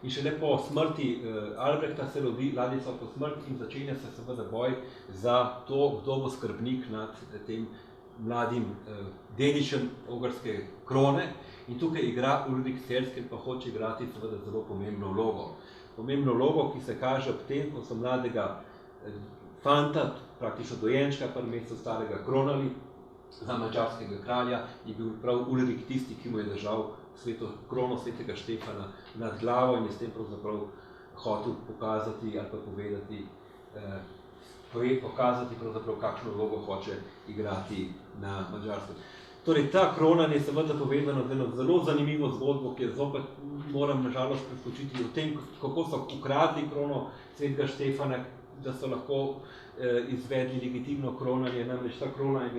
Speaker 2: In šele po smrti Albrehta se rodi Ladislav po smrti in začenja se seveda boj za to, kdo bo skrbnik nad tem mladim dedičem ogrske krone. In tukaj igra Ulrik Celjski, pa hoče igrati seveda zelo pomembno vlogo. Pomembno vlogo, ki se kaže ob tem, ko so mladega fanta, praktično dojenčka, par mesecev starega, kronali za madžarskega kralja, je bil prav Ulrik tisti, ki mu je držal krono svetega Štefana nad glavo in je s tem pravzaprav hotel pokazati ali pa pokazati pravzaprav, kakšno vlogo hoče igrati na Madžarskem. Torej, ta kronanje je seveda povezano z eno zelo zanimivo zgodbo, ki je zopet, moram nažalost preskočiti o tem, kako so ukradli krono svetega Štefana, da so lahko izvedli legitimno kronanje. Namreč ta krona je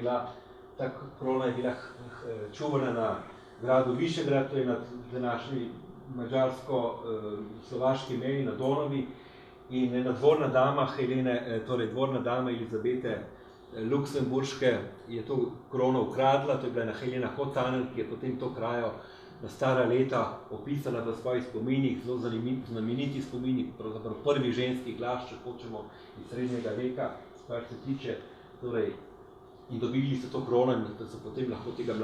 Speaker 2: bila čuvana na gradu Višegrad, to je nad današnji mađarsko-slovaški meji na Donavi, in ena dvorna dama dvorna dama Elizabete Luksemburške je to krono ukradla. To je bila ena Helena Hotanel, ki je potem to krajo na stara leta opisala v svojih spominih, zelo znameniti spominih, pravzaprav prvi ženski glas, če hočemo, iz srednjega veka, kar se tiče, torej, in dobili so to krono in da so potem lahko tega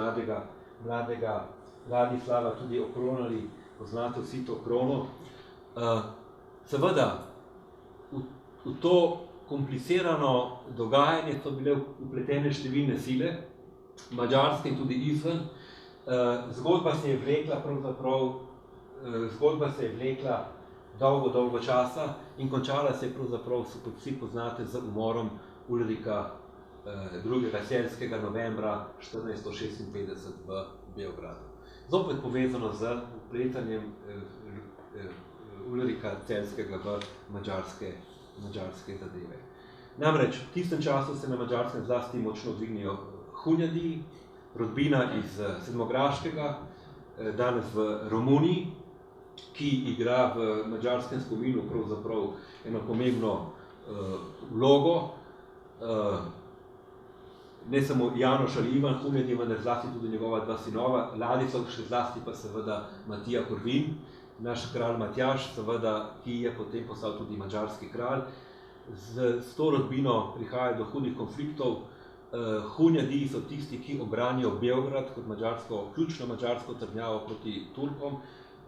Speaker 2: mladega Ladislava tudi okronali, poznate vsi to krono. Seveda, v to komplicirano dogajanje so bile vpletene številne sile, madžarske in tudi izven. Zgodba se je vlekla dolgo časa in končala se je pravzaprav, kot vsi poznate, z umorom Ulrika II. Celjskega novembra 1456 v Beogradu. Zopet povezano z vpletanjem Ulrika Celjskega v madžarske zadeve. Namreč, v tistem času se na Madžarskem zlasti močno dvignejo Hunjadi, rodbina iz Sedmograškega, danes v Romuniji, ki igra v madžarskem spominu pravzaprav eno pomembno vlogo. Ne samo Janoš ali Ivan Hunjadi, vendar zlasti tudi njegova dva sinova, Ladislav, še zlasti pa seveda Matija Korvin, naš kralj Matjaž, seveda, ki je potem postal tudi madžarski kralj. S to rodbino prihaja do hudih konfliktov. Hunjadi so tisti, ki obranijo Beograd kot ključno madžarsko trdnjavo proti Turkom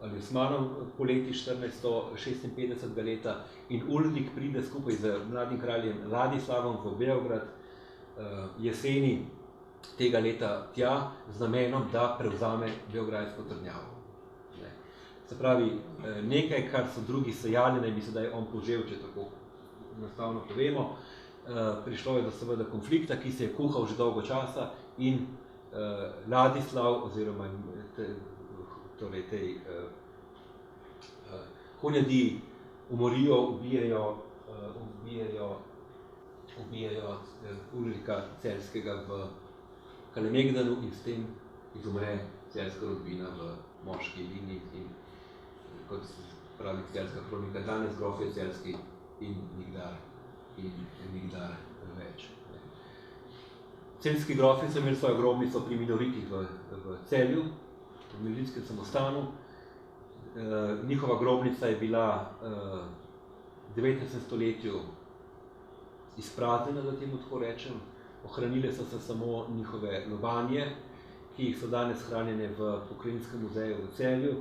Speaker 2: ali Osmanom poleti 1456 leta, in Ulrik pride skupaj z mladim kraljem Ladislavom v Beograd jeseni tega leta tja z namenom, da prevzame beograjsko trdnjavo. Se pravi, nekaj, kar so drugi sejali, naj bi sedaj on požel, če tako enostavno povemo. Prišlo je do seveda konflikta, ki se je kuhal že dolgo časa, in Ladislav oziroma tej Hunjadi umorijo, ubijajo Ulrika Celjskega v Kalemegdanu in s tem izumre celjska rodbina v moški liniji in, kot pravi celjska kronika, danes grofje Celjski in nikdar več. Celjski grofi so imeli svojo grobnico pri Minoritih v Celju, v Minoritskem samostanu. Njihova grobnica je bila v 19. stoletju izpraznjena, da temu tako rečem. Ohranile so se samo njihove lobanje, ki jih so danes hranjene v Pokrajinskem muzeju v Celju.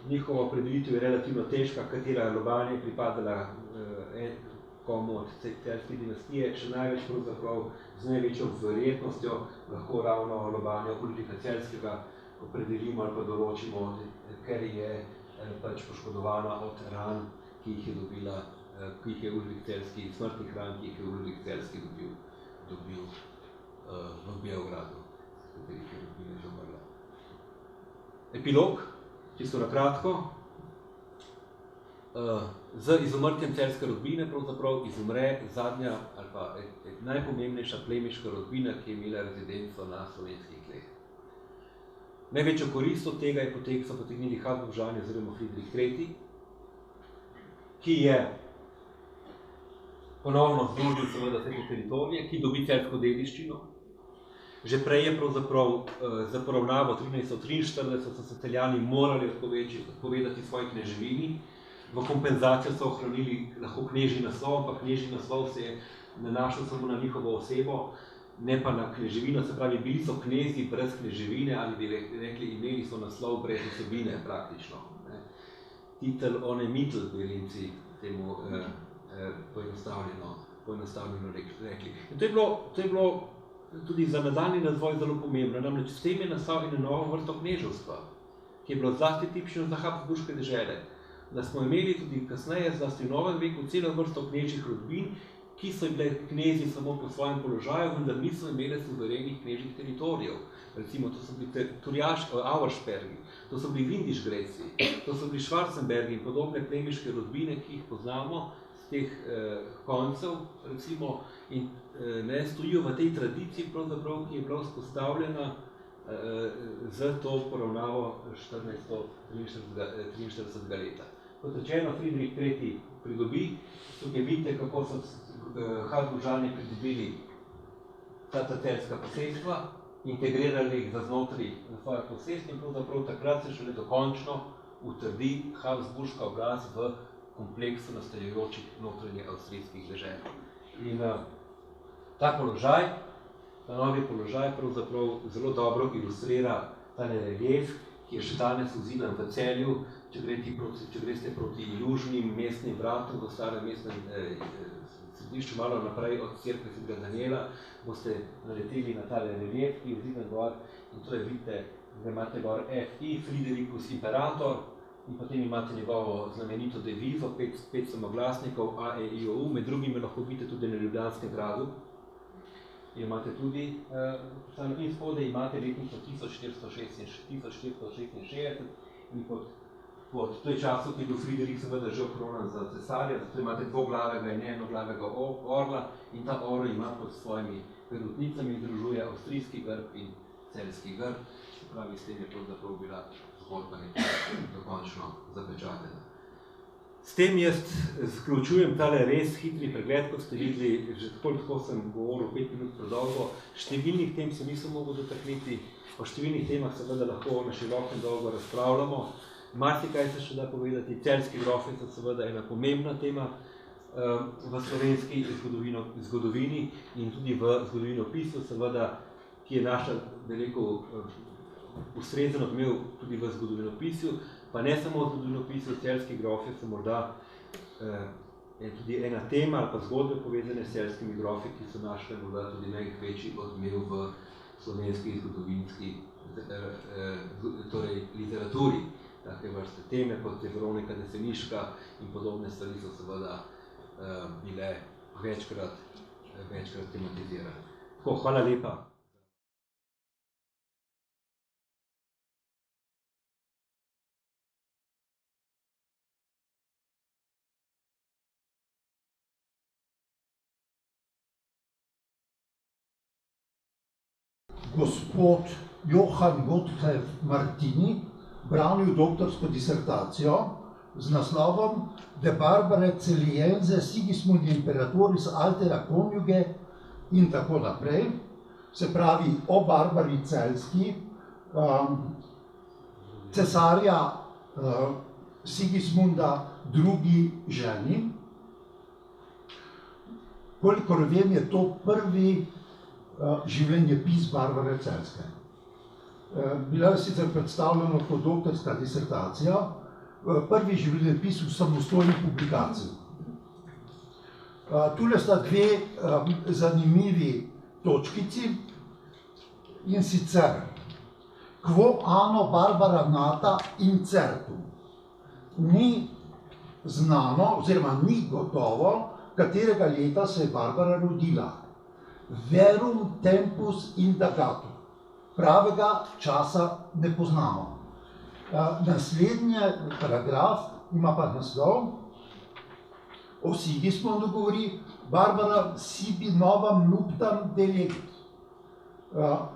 Speaker 2: Njihova opredelitev je relativno težka, katera lobanja je pripadala komu od celjske dinastije, še največ pravzaprav z največjo verjetnostjo lahko ravno lobanja Ulrika Celjskega opredelimo ali pa določimo, ker je pač poškodovana od ran, ki jih je dobila, ki jih je Ulrik Celjski, smrtnih ran, ki jih je Ulrik Celjski dobil v Beogradu, v katerih je rodbina že umrla. Epilog, čisto na kratko. Z izumrtjem celjske rodbine pravzaprav izumre zadnja ali pa najpomembnejša plemiška rodbina, ki je imela rezidenco na slovenskih tleh. Največjo korist od tega so potegnili Habsburžani oziroma Friedrich III., ki je ponovno združil seveda vse te teritorije, ki dobi celjsko dediščino. Že prej je pravzaprav za poravnavo 1343 so se Celjani morali odpovedati svoji kneževini. V kompenzacijo so ohranili lahko knežji naslov, ampak knežji naslov se je nanašal samo na njihovo osebo, ne pa na kneževino, se pravi, bili so knezi brez kneževine, ali bi rekli, imeli so naslov brez osebine praktično. Titel one mittel, bi Rimci temu poenostavljeno rekli. In to je bilo tudi za nadaljnji razvoj zelo pomembno, namreč s tem je nastal eno novo vrsto kneževstva, ki je bilo zlasti tipično za Habsburške dežele, da smo imeli tudi kasneje, zlasti v novem veku, celo vrsto knežjih rodbin, ki so bile knezi samo po svojem položaju, vendar niso imeli suverenih knežjih teritorijev. Recimo, to so bili Auerspergi, to so bili Windischgreci, to so bili Schwarzenbergi in podobne plemiške rodbine, ki jih poznamo z teh koncev, recimo, in stojijo v tej tradiciji, pravzaprav, ki je bila vzpostavljena z to poravnavo 1443. leta. Kot rečeno, Friedrich III. Pridobi, tukaj vidite, kako so Habsburžani pridobili ta celjska posestva, integrirali jih znotraj svojih posest in pravzaprav takrat se šele dokončno utrdi Habsburška oblast v kompleksu nastajajočih notranje avstrijskih dežel. In ta položaj, ta novi položaj pravzaprav zelo dobro ilustrira tale relief, ki je še danes vzidan v Celju, če greste proti južnim mestnim vratom, v starem mestnem središču, malo naprej od cerkve Svetega Danijela, boste naleteli na tale relief, ki je vzidan gor, in to je, vidite, da imate gor F.I. Fridericus Imperator, in potem imate njegovo znamenito devizo, 5 samoglasnikov, A, E, I, O, U, med drugim lahko vidite tudi na Ljubljanskem gradu. Imate tudi, in spodaj imate letnico 1466 in to je času, ki je bil Friderik seveda že okronan za cesarja, zato imate dvoglavega in enoglavega orla in ta orl ima pod svojimi perutnicami združuje avstrijski grb in celjski grb, se pravi, s tem je pravzaprav bila zgodba dokončno zapečatena. S tem jaz zaključujem tale res hitri pregled, kot ste videli, že tako sem govoril 5 minut predolgo, številnih tem se nisem mogel dotakniti, o številnih temah seveda lahko na široko in dolgo razpravljamo. Marsikaj se še da povedati, celjski grofi so seveda ena pomembna tema v slovenski zgodovini in tudi v zgodovinopisju, seveda, ki je naša, veliko ustrezen odmev tudi v zgodovinopisju, pa ne samo v zgodovinopisju, celjski grofi so morda tudi ena tema ali pa zgodbe povezane s celjskimi grofi, ki so našle morda tudi največji odmev v slovenski zgodovinski literaturi. Take vrste teme, kot je Veronika Deseniška in podobne stvari so seveda bile večkrat tematizirane. Tako, hvala lepa.
Speaker 4: Gospod Johann Gotthelf Martini branil doktorsko disertacijo z naslovom De Barbare Celiense Sigismundi Imperatoris Altera Conjuge in tako naprej, se pravi o Barbari Celjski, cesarja Sigismunda II. Ženi. Kolikor vem, je to prvi življenjepis Barbare Celjske. Bila je sicer predstavljena kot doktorska disertacija, prvi življenjepis v samostojni publikaciji. Tule sta dve zanimivi točkici, in sicer Quo anno Barbara nata incertum. Ni znano, oziroma ni gotovo, katerega leta se je Barbara rodila. Verum tempus indagatum. Pravega časa ne poznamo. Naslednji paragraf ima pa naslov, o Sigismundu govori, Barbara sibi novam nuptam delegit.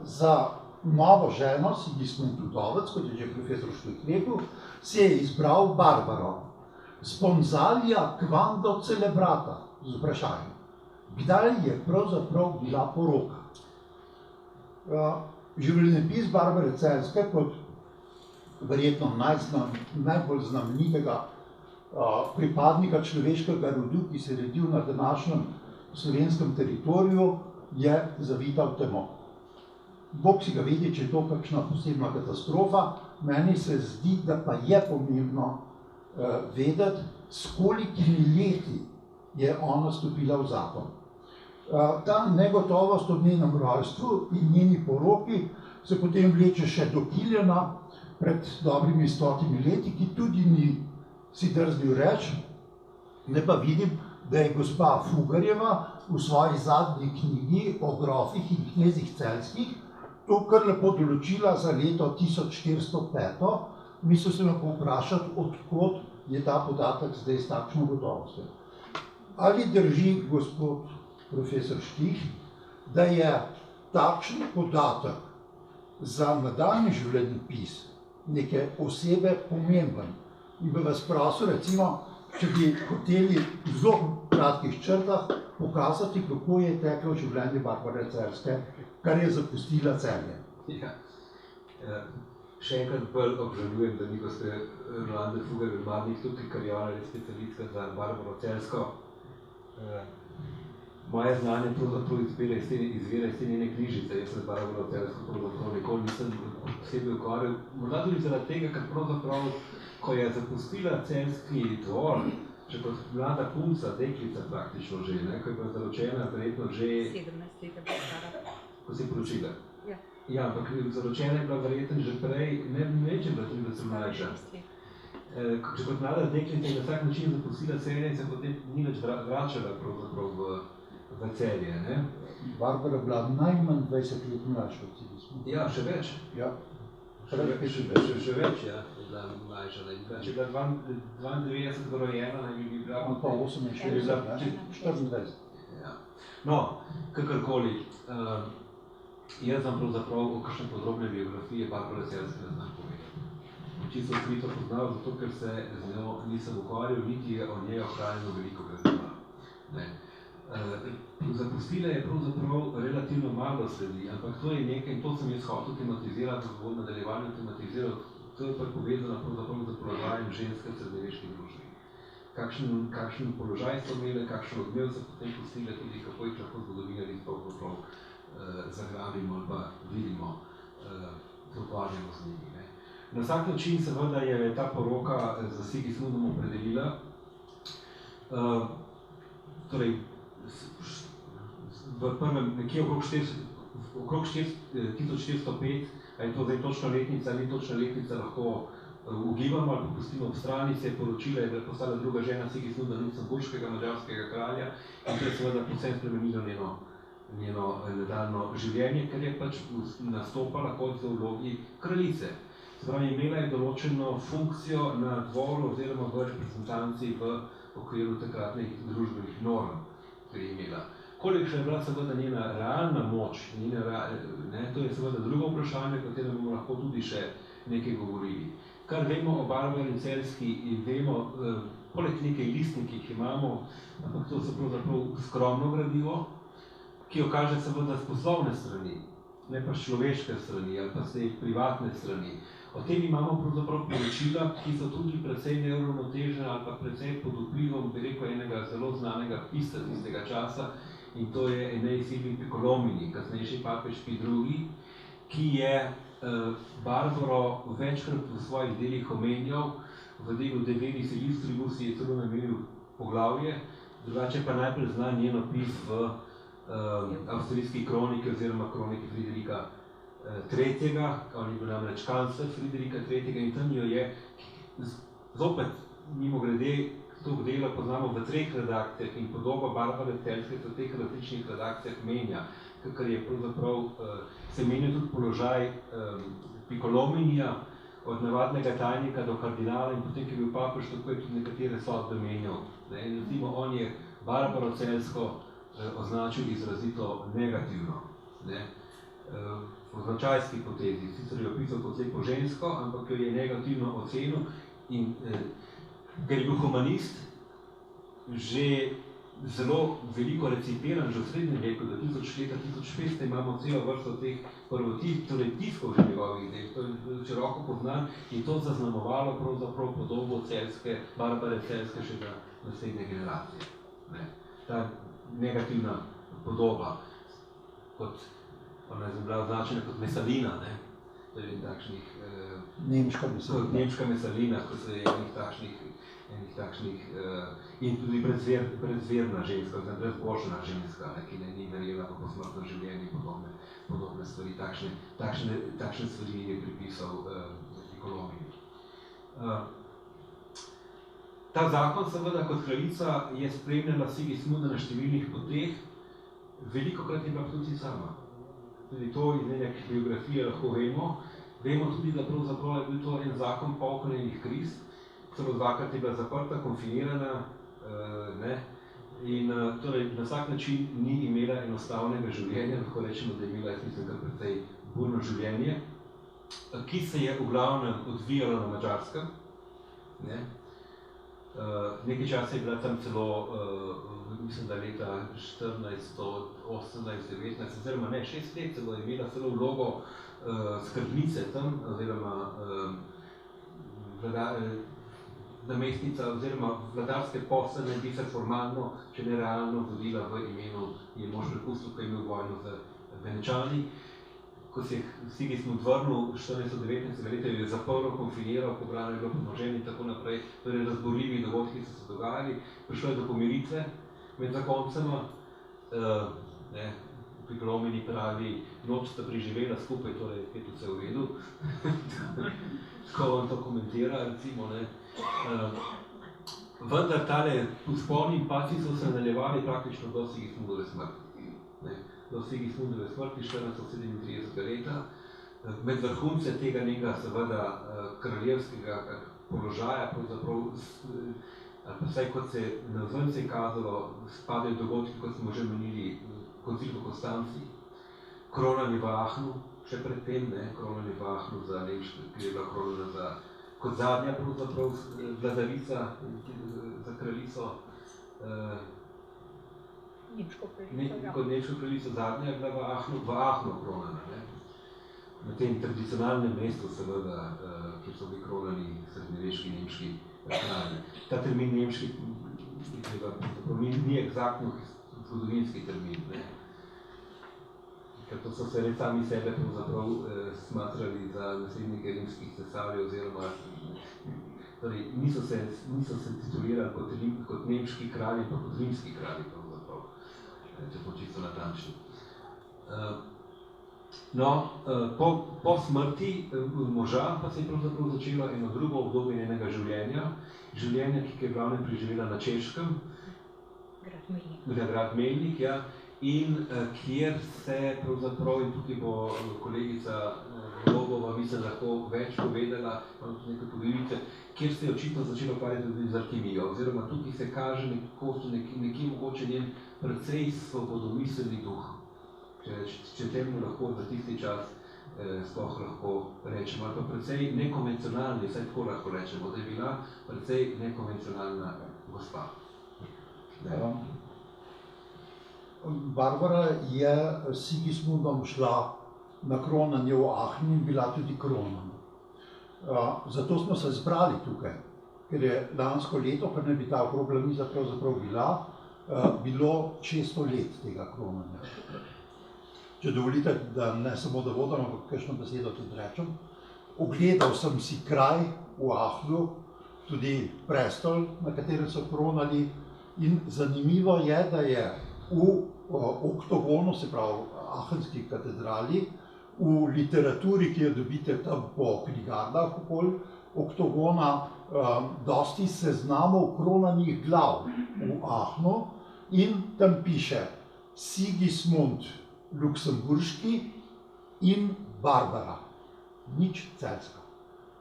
Speaker 4: Za novo ženo, Sigismund Udovec, kot je že profesor Štuj rekel, se je izbral Barbaro. Sponzalija quando celebrata, z vprašanjem. Kdaj je pravzaprav bila poroka? Življenjepis Barbare Celjske kot verjetno najbolj znamenitega pripadnika človeškega rodu, ki se je rodil na današnjem slovenskem teritoriju, je zavita v temo. Bog si ga vedi, če je to kakšna posebna katastrofa, meni se zdi, da pa je pomembno vedeti, s kolikimi leti je ona stopila v zakon. Ta negotovost o njenem rojstvu in njeni poroki se potem vleče še do Kiljana pred dobrimi 100 leti, ki tudi ni si drznil reči, ne pa vidim, da je gospa Fugarjeva v svoji zadnji knjigi o grofih in knezih celjskih to kar lepo določila za leto 1405. Mislil sem pa vprašati, odkot je ta podatek zdaj s takšno gotovostjo. Ali drži, gospod profesor Štih, da je takšen podatek za nadaljnji življenjepis neke osebe pomemben? In bi vas prosil, recimo, če bi hoteli v zelo kratkih črtah pokazati, kako je teklo življenje Barbare Celjske, kar je zapustila Celje.
Speaker 2: Ja. Še enkrat bolj obžalujem, da ni gospe Rolande Fugar-Marnik tukaj, ker je ona res specialistka za Barbaro Celjsko. Moje znanje pravzaprav izvira iz te njene knjižice. Jaz sem z Barbaro Celjsko pravzaprav nikoli nisem posebej ukvarjal. Morda tudi zaradi tega, ker pravzaprav, ko je zapustila celjski dvor, še kot mlada punca, deklica praktično že, ko je bila zaročena, verjetno že...
Speaker 3: 17 let je bila stara.
Speaker 2: Ko si poročila?
Speaker 3: Ja.
Speaker 2: Ja, ampak zaročena je bila verjetno že prej, ne vem, če je bila 30 mlajša. Če kot mlada deklica je na vsak način zapustila Celje in se potem ni več vračala pravzaprav v Celje, ne?
Speaker 4: Barbara je bila najmanj 20 let mlajša od Sigismunda.
Speaker 2: Ja, še več.
Speaker 4: Ja.
Speaker 2: Še več, ja, je bila mlajša. Če je bila 92 rojena, naj bi bila...
Speaker 4: Pa 48, 24.
Speaker 2: Ja. No, kakorkoli, jaz sem pravzaprav o kakšne podrobne biografije Barbare Celjske ne znam povedati. Čisto skrito poznal, zato ker se z njo nisem ukvarjal, niti je o njej ohranjeno veliko gradiva. Zapustila je pravzaprav relativno malo sledi, ampak to je nekaj, in to sem jaz hotel tematizirati, v nadaljevanju tematiziral, to je pa povezano pravzaprav z položajem ženske v srednjeveški družbi. Kakšen položaj so imele, kakšen odmev so potem pustile, tudi kako jih lahko zgodovinarji pravzaprav zagrabimo ali pa vidimo, se ukvarjamo z njimi. Na vsak način seveda je ta poroka za Sigismundom opredelila, torej v prvem, nekje okrog 1405, a je to zdaj točna letnica, ni točna letnica, lahko ugibamo ali popustimo ob strani, se je poročila, je postala druga žena Sigismunda Lucemburškega, madžarskega kralja, in to je seveda povsem spremenilo njeno nadaljnje življenje, ker je pač nastopala kot v vlogi kraljice. Se pravi, imela je določeno funkcijo na dvoru oziroma v reprezentanci v okviru takratnih družbenih norm, ki je imela. Kolikšna je bila seveda njena realna moč, to je seveda drugo vprašanje, o katerem bomo lahko tudi še nekaj govorili. Kar vemo o Barbari Celjski in vemo, poleg nekaj listnin, ki jih imamo, ampak to so pravzaprav skromno gradivo, ki jo kaže seveda z poslovne strani, ne pa človeške strani ali pa z privatne strani. O tem imamo pravzaprav poročila, ki so tudi precej neuravnotežene ali pa precej pod vplivom, bi rekel, enega zelo znanega pisca tistega časa, in to je Aeneas Silvii Piccolomini, kasnejši papež Pij II, ki je Barbaro večkrat v svojih delih omenjal, v delu De Velis Illustribus je celo namenil poglavje, drugače pa najprej zna njen opis v avstrijski kroniki oziroma kroniki Friderika III. On je bil namreč kancler Friderika III. In tam jo je, zopet mimogrede, to delo poznamo v 3 redakcijah in podoba Barbare Celjske se v teh različnih redakcijah menja, ker je pravzaprav se menja tudi položaj Piccolominija, od navadnega tajnika do kardinala in potem, ki je bil papež, tako je tudi nekatere sodbe menjal. In recimo, on je Barbaro Celjsko označil izrazito negativno. V značajski potezi, sicer je opisal kot lepo žensko, ampak jo je negativno ocenil in ker je bil humanist, že zelo veliko recipiran, že v srednjem veku, do 1500 imamo celo vrsto teh prvotiv, torej tiskov že njegovih del, to je široko poznan in to zaznamovalo pravzaprav podobo Celjske, Barbare Celjske še za naslednje generacije. Ta negativna podoba, kot ona je bila označena kot Mesalina, to je takšnih nemška Mesalina, ko se je enih takšnih in tudi brezverna ženska, brezbožna ženska, ki ni verjela v posmrtno življenje in podobne stvari, takšne stvari je pripisal Piccolomini. Ta zakon seveda kot kraljica je spremljala Sigismunda na številnih poteh, velikokrat je bila tudi sama. Tudi to iz njene biografije lahko vemo. Vemo tudi, da pravzaprav je bil to en zakon polkolenih kriz, celo dvakrat je bila zaprta, konfinirana, in torej na vsak način ni imela enostavnega življenja, lahko rečemo, da je imela, jaz mislim, kar precej burno življenje, ki se je v glavnem odvijalo na Madžarskem. Nekaj časa je bila tam celo, mislim, da leta 1418-19, oziroma ne, 6 let celo je imela celo vlogo skrbnice tam, oziroma namestnica oziroma vladarske posle naj bi se formalno, če ne realno, vodila v imenu, je mož prepustil, ko je imel vojno z Venečani. Ko se je Sigismund vrnil 1419 leta, jo je zaprl, konfiniral, pobrano je bilo premoženje in tako naprej, torej razborljivi dogodki so se dogajali, prišlo je do pomiritve med zakoncema, Piccolomini pravi, noč sta preživela skupaj, torej je tudi vse v redu, tako on to komentira, recimo, vendar tale vzponi in padci so se nadaljevali praktično do Sigismundove smrti. Do Sigismundove smrti 1437 leta. Med vrhunce tega njega seveda kraljevskega položaja, pravzaprav, ali pa vsaj kot se navzven se je kazalo, spadajo dogodki, kot smo že menili, koncil v Konstanci, kronanje v Aachnu, še predtem, kronanje v Aachnu za Nemško, ki je bila kronana kot zadnja pravzaprav vladarica za kraljico, kot nemško kraljico zadnja je bila v Aachnu kronana, na tem tradicionalnem mestu seveda, kjer so bili kronani srednjeveški nemški kralji. Ta termin nemški ni eksaktno zgodovinski termin, ker to so se sami sebe pravzaprav smatrali za naslednike rimskih cesarjev, oziroma torej niso se titulirali kot nemški kralji, pa kot rimski kralji pravzaprav, če smo čisto natančni. No, po smrti moža pa se je pravzaprav začelo eno drugo obdobje njenega življenja, ki je glavnem preživela na Češkem, grad Melnik, ja, in kjer se pravzaprav, in tukaj bo kolegica Lobova, mislim, lahko več povedala, imam tudi nekaj poglednice, kjer se je očitno začelo ukvarjati tudi z alkimijo, oziroma tukaj se kaže nekje mogoče njen precej svobodomiselni duh. Če temu lahko v tisti čas sploh lahko rečemo, ali pa precej nekonvencionalni, vsaj tako lahko rečemo, da je bila precej nekonvencionalna gospa.
Speaker 4: Barbara je s Sigismundom šla na kronanje v Aachen in bila tudi kronana. Zato smo se zbrali tukaj, ker je lansko leto, ker naj bi ta okrogla miza pravzaprav bila, bilo 600 let tega kronanja. Če dovolite, da ne samo da vodim, ampak kakšno besedo tudi rečem. Ogledal sem si kraj v Aachlu, tudi prestol, na katerem so kronali, in zanimivo je, da je v oktogonu, se pravi Aachenski katedrali, v literaturi, ki jo dobite tam po knjigarnah okoli oktogona, dosti seznamov kronanih glav v Aachnu in tam piše Sigismund Luksemburški in Barbara, nič Celjska.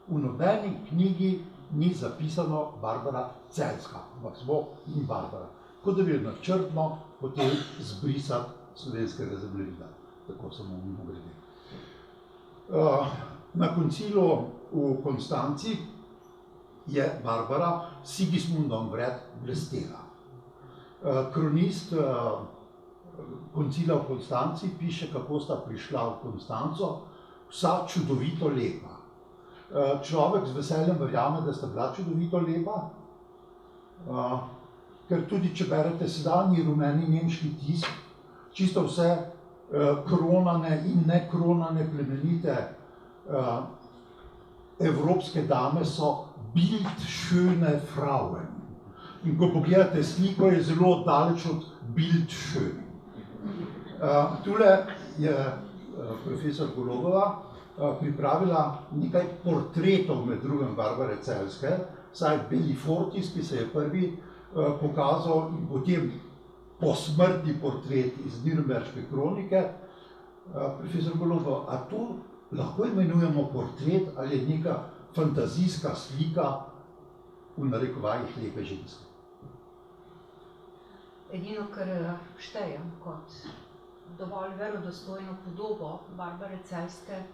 Speaker 4: V nobeni knjigi ni zapisano Barbara Celjska, ampak samo in Barbara. Kot da bi načrtno hotel zbrisati slovenskega zemljevida, tako samo mimogrede. Na koncilu v Konstanci je Barbara s Sigismundom vred blestela. Kronist koncila v Konstanci piše, kako sta prišla v Konstanco, vsa čudovito lepa. Človek z veseljem verjame, da sta bila čudovito lepa, ker tudi, če berete sedanji rumeni nemški tisk, čisto vse kronane in nekronane plemenite evropske dame so bildschöne Frauen. In ko pogledate sliko, je zelo daleč od bildschön. Tule je profesor Golobova pripravila nekaj portretov med drugim Barbare Celjske, saj Bellifortis, ki se je prvi pokazal, in potem posmrtni portret iz Nürnberške kronike. Profesor Golobova, a to lahko imenujemo portret ali je neka fantazijska slika v narekovajih lepe ženske?
Speaker 3: Edino, kar štejem kot dovolj verodostojno podobo Barbare Celjske,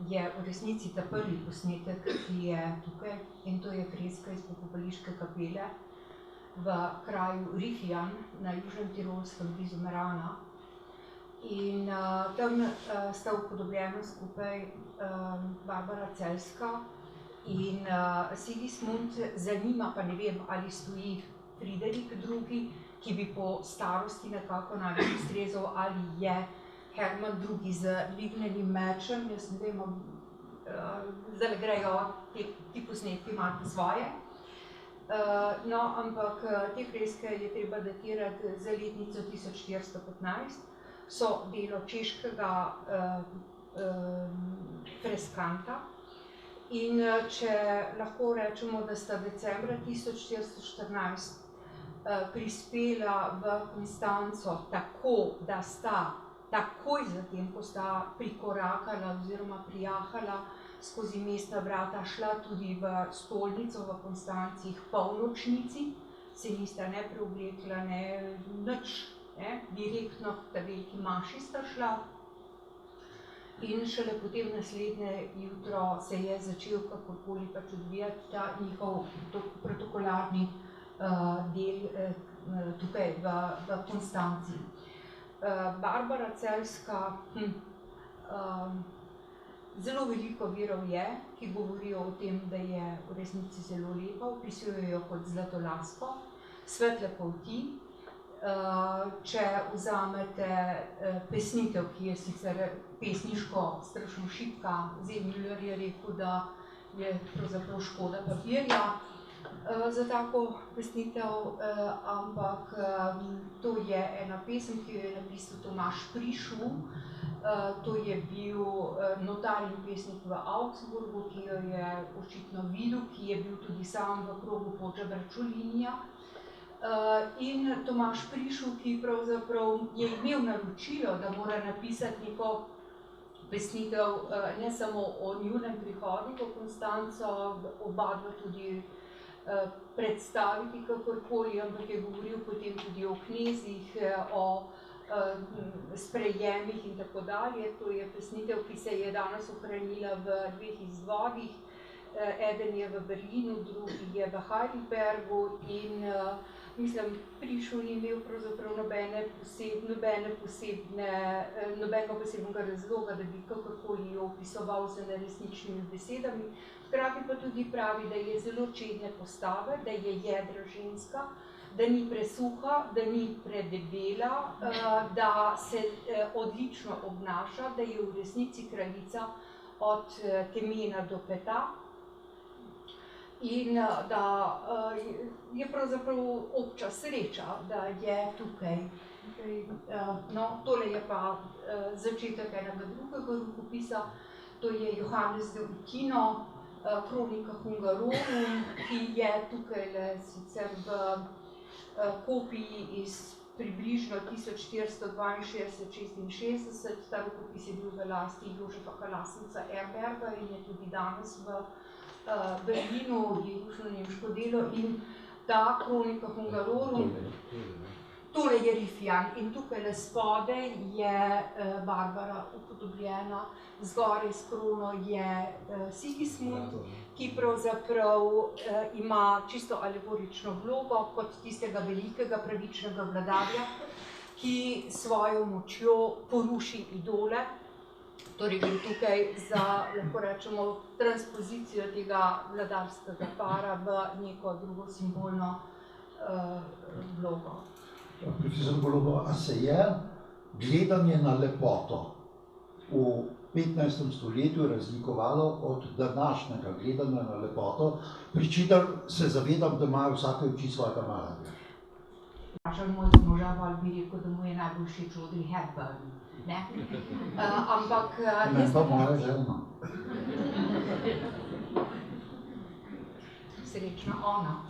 Speaker 3: je v resnici ta prvi posnetek, ki je tukaj, in to je freska iz pokopališke kapele v kraju Rifian na Južnem Tirolskem blizu Merana. In tam sta upodobljena skupaj Barbara Celjska in Sigismund, za njima pa ne vem, ali stoji Friderik II., ki bi po starosti nekako najbolj ustrezal, ali je Herman II. Z dvignenim mečem. Jaz ne vem, zdaj grejo ti posnetki malo po svoje. No, ampak te freske je treba datirati za letnico 1415, so delo češkega freskanta. In če lahko rečemo, da sta decembra 1414 prispela v Konstanco tako, da sta takoj zatem, ko sta prikorakala oziroma prijahala skozi mestna vrata, šla tudi v stolnico v Konstanci k polnočnici, se nista ne preoblekla, ne nič, direktno k ta veliki maši sta šla. In šele potem naslednje jutro se je začel kakorkoli pač odvijati ta njihov protokolarni del tukaj v Konstanci. Barbara Celjska, zelo veliko virov je, ki govorijo o tem, da je v resnici zelo lepa, opisujejo kot zlatolasko, svetle polti. Če vzamete pesnitev, ki je sicer pesniško strašno šibka, Zemljar je rekel, da je pravzaprav škoda papirja za tako pesnitev, ampak to je ena pesem, ki jo je napisal Tomaž Prišu. To je bil notar in pesnik v Augsburgu, ki jo je očitno videl, ki je bil tudi sam v krogu Podžebrčolinija. In Tomaž Prišu, ki pravzaprav je imel naročilo, da mora napisati neko pesnitev ne samo o njunem prihodu v Konstanco, oba dva tudi predstaviti kakorkoli, ampak je govoril potem tudi o knezih, o sprejemih in tako dalje. To je pesnitev, ki se je danes ohranila v dveh izvodih. Eden je v Berlinu, drugi je v Heidelbergu in mislim, prišel ni imel pravzaprav nobenega posebnega razloga, da bi kakorkoli jo opisoval z neresničnimi besedami. Hkrati pa tudi pravi, da je zelo čedne postave, da je jedra ženska, da ni presuha, da ni predebela, da se odlično obnaša, da je v resnici kraljica od temena do peta. In da je pravzaprav obča sreča, da je tukaj. No, tole je pa začetek enega drugega rokopisa, to je Johannes de Ukino, Kronika Hungarorum, ki je tukaj sicer v kopiji iz približno 1462-66, ta rokopis je bil v lasti Jožefa Kalasnica Erberga in je tudi danes v Berlinu, je izšlo nemško delo in ta Kronika Hungarorum, tole je Rifjan in tukaj spodaj je Barbara upodobljena, zgoraj s krono je Sigismund, ki pravzaprav ima čisto alegorično vlogo kot tistega velikega pravičnega vladarja, ki svojo močjo poruši idole. Torej gre tukaj za, lahko rečemo, transpozicijo tega vladarskega para v neko drugo simbolno vlogo.
Speaker 4: Profesor Golobo, a se je gledanje na lepoto v 15. stoletju razlikovalo od današnjega gledanja na lepoto, pri čimer se zavedam, da imajo vsake oči svojega malarja?
Speaker 3: Vprašal moj moža bi rekel, da mu je najbolj všeč Audrey Hepburn. Ampak...
Speaker 4: Ne pa moja žena.
Speaker 3: Srečna ona.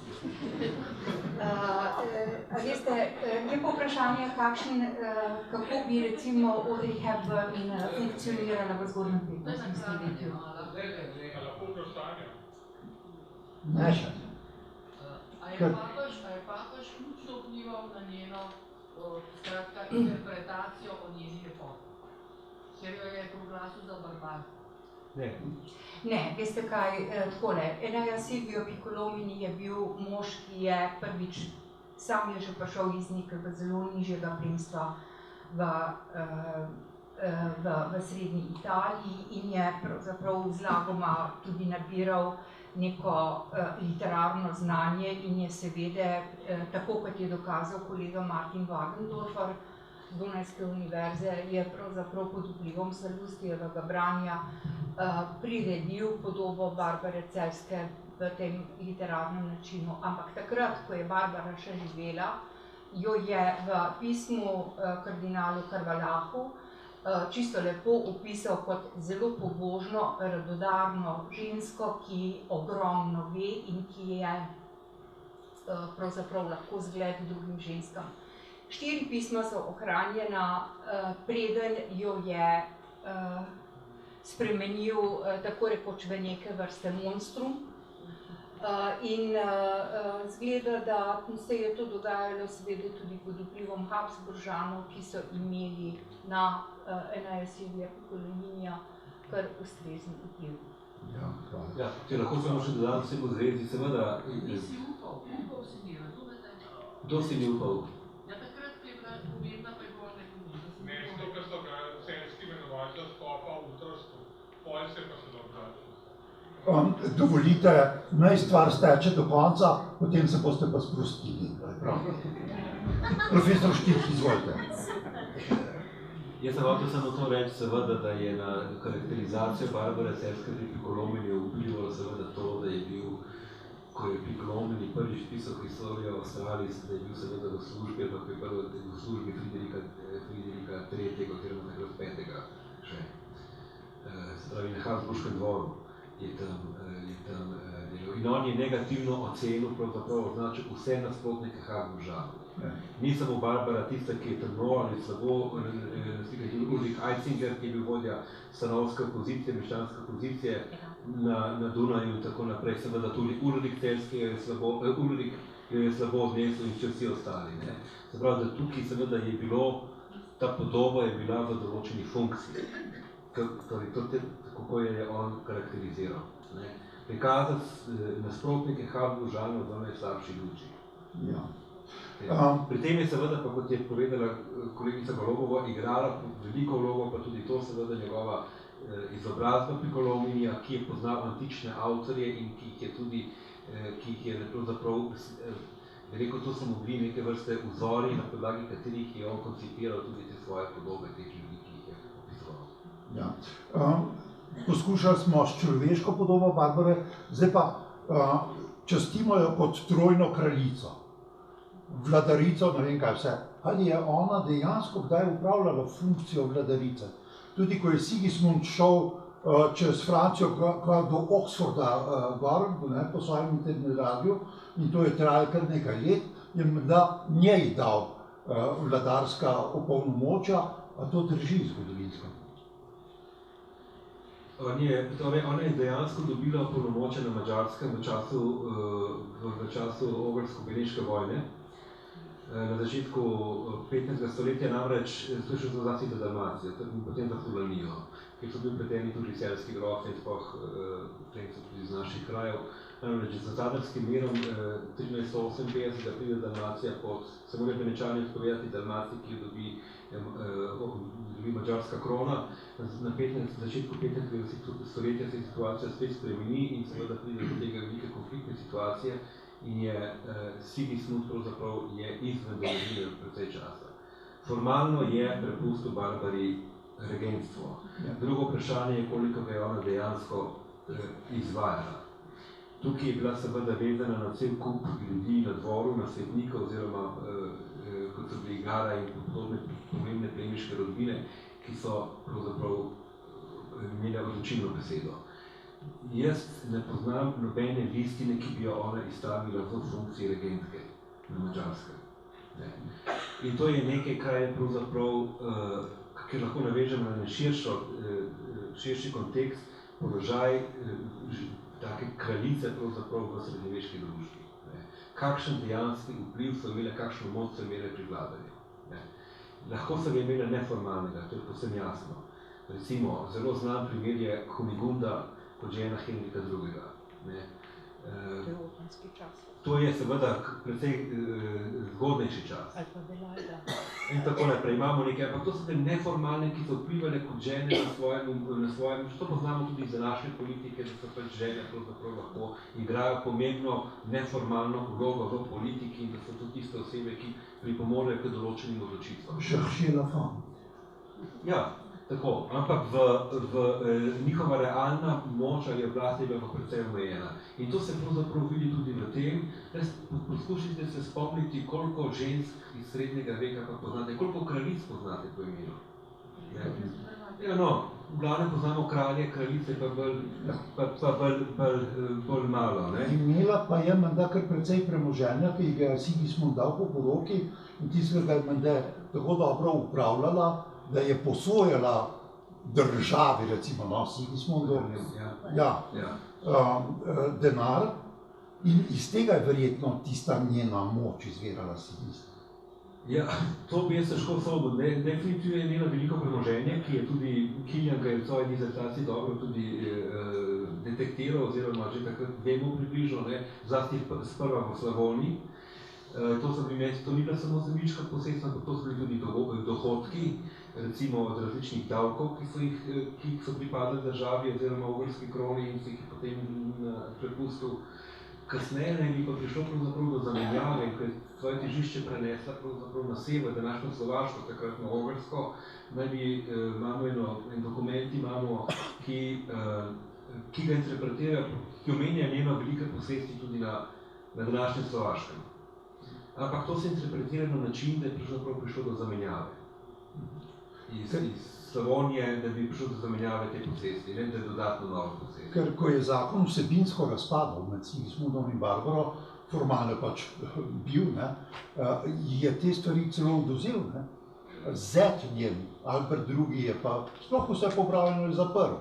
Speaker 3: Veste, je pa vprašanje, kako bi recimo Audrey Hepburn funkcionirala v zgodnjem 15. stoletju.
Speaker 4: Ne še.
Speaker 5: A je papež ključno vplival na njeno interpretacijo o njeni lepoti? Ker jo je proglasil za barbar?
Speaker 3: Ne, veste kaj, takole, Enea Silvio Piccolomini je bil mož, ki je prvič, sam je že prišel iz nekega zelo nižjega plemstva v srednji Italiji in je pravzaprav zlagoma tudi nabiral neko literarno znanje in je seveda, tako kot je dokazal kolega Martin Wagendorfer z Dunajske univerze, je pravzaprav pod vplivom Salustijevega branja priredil podobo Barbare Celjske v tem literarnem načinu. Ampak takrat, ko je Barbara še živela, jo je v pismu kardinalu Carvalahu čisto lepo opisal kot zelo pobožno, radodarno žensko, ki ogromno ve in ki je pravzaprav lahko zgled drugim ženskam. 4 pisma so ohranjena, preden jo je spremenil tako rekoč v neke vrste monstrum. In zgleda, da se je to dogajalo seveda tudi pod vplivom Habsburžanov, ki so imeli na Enea Silvia Piccolomina kar ustrezen vpliv.
Speaker 2: Ja, če lahko samo še dodam vse v zvezi, seveda...
Speaker 5: Nisi upal si ni, razumete?
Speaker 2: Kdo si ni upal?
Speaker 5: Ja, takrat, ki je bila pomembna pregovorna knjiga.
Speaker 6: Mesto, ki so ga celjski imenovali za skopa v Trstu, pol se pa se dogajajo.
Speaker 4: Dovolite, naj stvar steče do konca, potem se boste pa sprostili. Profesor Štih, izvolite.
Speaker 2: Jaz sem hotel samo to reči, seveda, da je na karakterizacijo Barbare Celjske pri Piccolomini vplivalo seveda to, da je bil, ko je Piccolomini prvič pisal historijo Avstraliji, da je bil seveda v službi, ampak je prvo v službi Friderika III, oziroma takrat 5. še. Se pravi, na Habsburškem dvoru je tam delal. In on je negativno ocenil, pravzaprav označil vse nasprotnike Habsburžanov. Ni samo Barbara tista, ki je temno ali slabo, Ulrich Eitzinger, ki je bil vodja stanovske opozicije, meščanske opozicije na Dunaju in tako naprej, seveda tudi Ulrich Celjski jo je slabo odnesel in še vsi ostali. Se pravi, da tukaj seveda je bilo, ta podoba je bila v določeni funkciji, kako je on karakteriziral. Prikazati nasprotnike Habsburžanov v najslabši luči.
Speaker 4: Ja.
Speaker 1: Pri tem je seveda, pa kot je povedala kolegica Golobova, igrala veliko vlogo, pa tudi to seveda njegova izobrazba Piccolominija, ki je poznal antične avtorje in ki jih je tudi, ki jih je pravzaprav, rekel, to so mu bili neke vrste vzori, na podlagi katerih je on koncipiral tudi te svoje podobe, teh ljudi, ki jih je opisoval.
Speaker 4: Ja. Poskušali smo s človeško podobo Barbare, zdaj pa častimo jo kot trojno kraljico, vladarico, ne vem kaj vse. Ali je ona dejansko kdaj upravljala funkcijo vladarice? Tudi ko je Sigismund šel čez Francijo do Oxforda gor, po svojem itinerarju, in to je trajalo kar nekaj let, je morda njej dal vladarska opolnomočja, a to drži zgodovinsko.
Speaker 1: Ona je dejansko dobila opolnomočja na Madžarskem v času Ogrsko-Beneške vojne. Na začetku 15. stoletja namreč to je šlo zlasti za Dalmacijo, potem za Furlanijo, kjer so bili vpleteni tudi seljski grofi in sploh tudi iz naših krajev. Namreč z cadarskim mirom 1358 pride Dalmacija pod, se morajo Benečani odpovedati Dalmaciji, ki jo dobi madžarska krona. Na začetku 15. stoletja se situacija spet spremeni in seveda pride do tega velike konfliktne situacije in je Sigismund pravzaprav je izven domovine precej časa. Formalno je prepustil Barbari regentstvo. Drugo vprašanje je, koliko ga je ona dejansko izvajala. Tukaj je bila seveda vezana na cel kup ljudi na dvoru, na svetnika oziroma kot so bili Gara in podobne pomembne plemiške rodbine, ki so pravzaprav imeli odločilno besedo. Jaz ne poznam nobene listine, ki bi jo ona izstavila v funkciji regentke na Madžarskem. In to je nekaj, kar je pravzaprav, kar lahko navežemo na širši kontekst, položaj take kraljice pravzaprav v srednjeveški družbi. Kakšen dejanski vpliv so imele, kakšno moč so imele pri vladanju. Lahko so imele neformalnega, to je povsem jasno. Recimo, zelo znan primer je Kunigunda kot žena Henrika II.
Speaker 3: To je otomski čas.
Speaker 1: To je seveda precej zgodnejši čas.
Speaker 3: Ali pa Belajda.
Speaker 1: In tako naprej. Imamo nekaj, ampak to so te neformalne, ki so vplivali kot žene na svojem, to poznamo tudi iz današnje politike, da so pač žene pravzaprav lahko igrajo pomembno neformalno vlogo v politiki in da so to tiste osebe, ki pripomorejo k določenim odločitvam.
Speaker 4: Cherchez la femme.
Speaker 1: Ja, tako, ampak njihova realna moč ali oblast je bila precej omejena. In to se pravzaprav vidi tudi v tem, da poskušajte se spomniti, koliko žensk iz srednjega veka pa poznate, koliko kraljic poznate po imenu. Ja, no, v glavnem poznamo kralje, kraljice pa bolj malo.
Speaker 4: Imela pa je menda kar precej premoženja, ki ga je Sigismund dal po poroki in tistega ga je menda tako dobro upravljala, da je posojala državi, recimo, Sigismundu, denar in iz tega je verjetno tista njena moč izvirala Sigismund.
Speaker 1: Ja, to bi jaz težko sobo. Definitivno je imela veliko premoženje, ki je tudi Kilian ga je v svoji dizertaciji dobro tudi detektiral, oziroma že takrat vemo približno, zlasti sprva v Slavoniji. To ni bila samo zemljiška posestna, ampak to so bili tudi dohodki, recimo od različnih davkov, ki so pripadali državi oziroma ogrski kroni in se jih potem prepustil. Kasneje bi pa prišlo pravzaprav do zamenjave, ko je svoje težišče prenesla pravzaprav na sever, današnjo Slovaško, takrat na Ogrsko. Imamo en dokument, ki ga interpretira, ki omenja njeno velike posesti tudi na današnjem Slovaškem. Ampak to se interpretira na način, da je prišlo do zamenjave. Iz Slavonije, da bi prišlo do zamenjave te posesti, ne da je dodatno novo posesti.
Speaker 4: Ker ko je zakon vsebinsko razpadal med Sigismundom in Barbaro, formalno pač bil, je te stvari celo oduzel. Zet njen, Albert II. Je pa sploh vse popravljeno zaprl.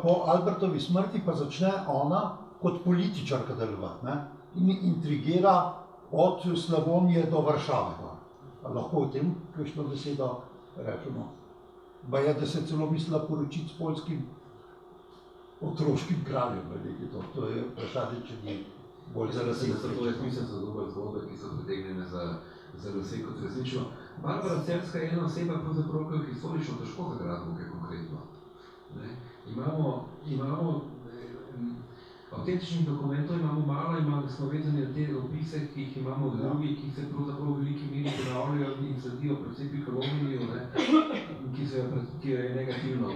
Speaker 4: Po Albertovi smrti pa začne ona kot političarka delovati in intrigira od Slavonije do Varšave. Lahko o tem kakšno besedo rečemo. Baje, da se celo mislila poročiti s poljskim otroškim kraljem. To je vprašanje, če ni bolj
Speaker 1: Jaz mislim, da so to zgodbe, ki so pritegnjene za
Speaker 2: za vse kot resnično. Barbara Celjska je ena oseba, pravzaprav, ki je historično težko zagrabimo, kaj konkretno. Imamo avtentičnih dokumentov imamo malo, smo vezani na te opise, ki jih imamo od drugih, ki se pravzaprav v veliki meri ponavljajo in sledijo predvsem Piccolominiju, ki jo je negativno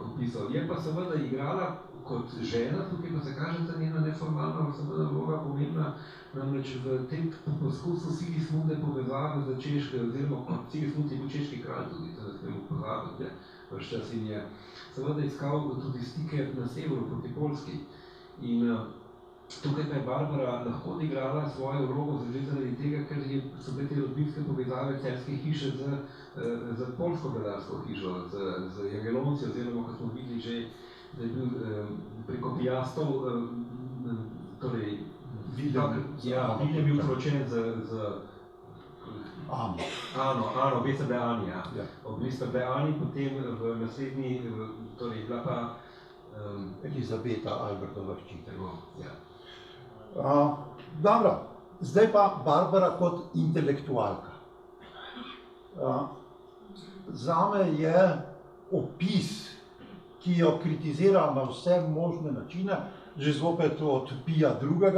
Speaker 2: opisal. Je pa seveda igrala kot žena, tukaj pa se kaže ta njena neformalna seveda vloga pomembna, namreč v tem poskusu Sigismunde povezave za Češke, oziroma kot Sigismund je bil češki kralj tudi, to ne smemo pozabiti, vrš čas in je seveda iskal tudi stike na severu proti Poljski. In tukaj pa je Barbara lahko odigrala svojo vlogo že zaradi tega, ker so bile te rodbinske povezave Celjske hiše z poljsko vladarsko hišo, z Jagelonci, oziroma kot smo videli že, da je bil preko Piastov, torej Viljem je bil poročen z Ano, veste, da je Ani, ja. Oblista, da je Ani, potem v naslednji, torej bila pa
Speaker 4: Elizabeta Albertova hčerka.
Speaker 2: Ja.
Speaker 4: Dobro, zdaj pa Barbara kot intelektualka. Zame je opis, ki jo kritizira na vse možne načine, že zopet od Pija II.,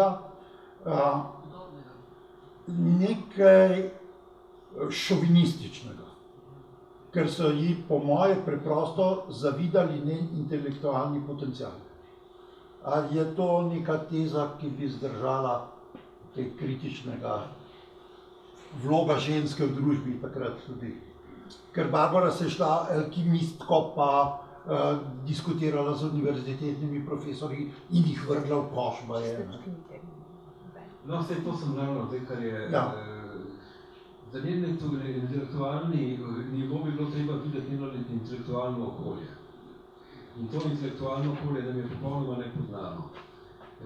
Speaker 4: nekaj šovinističnega, ker so ji po moje preprosto zavidali njen intelektualni potencial. Ali je to neka teza, ki bi zdržala te kritičnega vloga ženske v družbi takrat tudi? Ker Barbara se je šla alkimistko pa diskutirala z univerzitetnimi profesorji in jih vrgla v koš.
Speaker 2: No, vse to sem ravno, kar je za njen intelektualni nivo bi bilo treba videti njeno intelektualno okolje. In to intelektualno okolje nam je popolnoma nepoznano.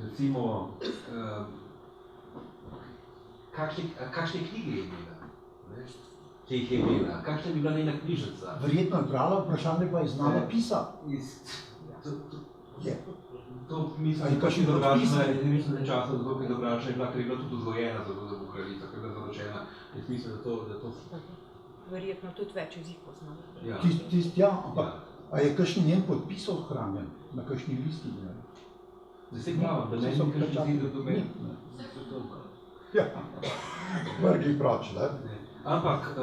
Speaker 2: Recimo, kakšne knjige je imela? Če jih je imela? Kakšna bi bila njena knjižnica?
Speaker 4: Verjetno je brala, vprašanje pa je znala pisati.
Speaker 2: To mislim, da je drugačna, mislim, da časa je drugačna, je bila, ker je bila tudi vzgojena za kraljico, ker je bila zaročena. Jaz mislim, da to...
Speaker 3: Verjetno tudi več jezikov znala.
Speaker 4: Ja, ampak a je kakšen njen podpis ohranjen na kakšni listi?
Speaker 2: Zdaj se pravim, da ne bi kakšen zid do meni.
Speaker 4: Ja, vrgli proč, da?
Speaker 2: Ampak,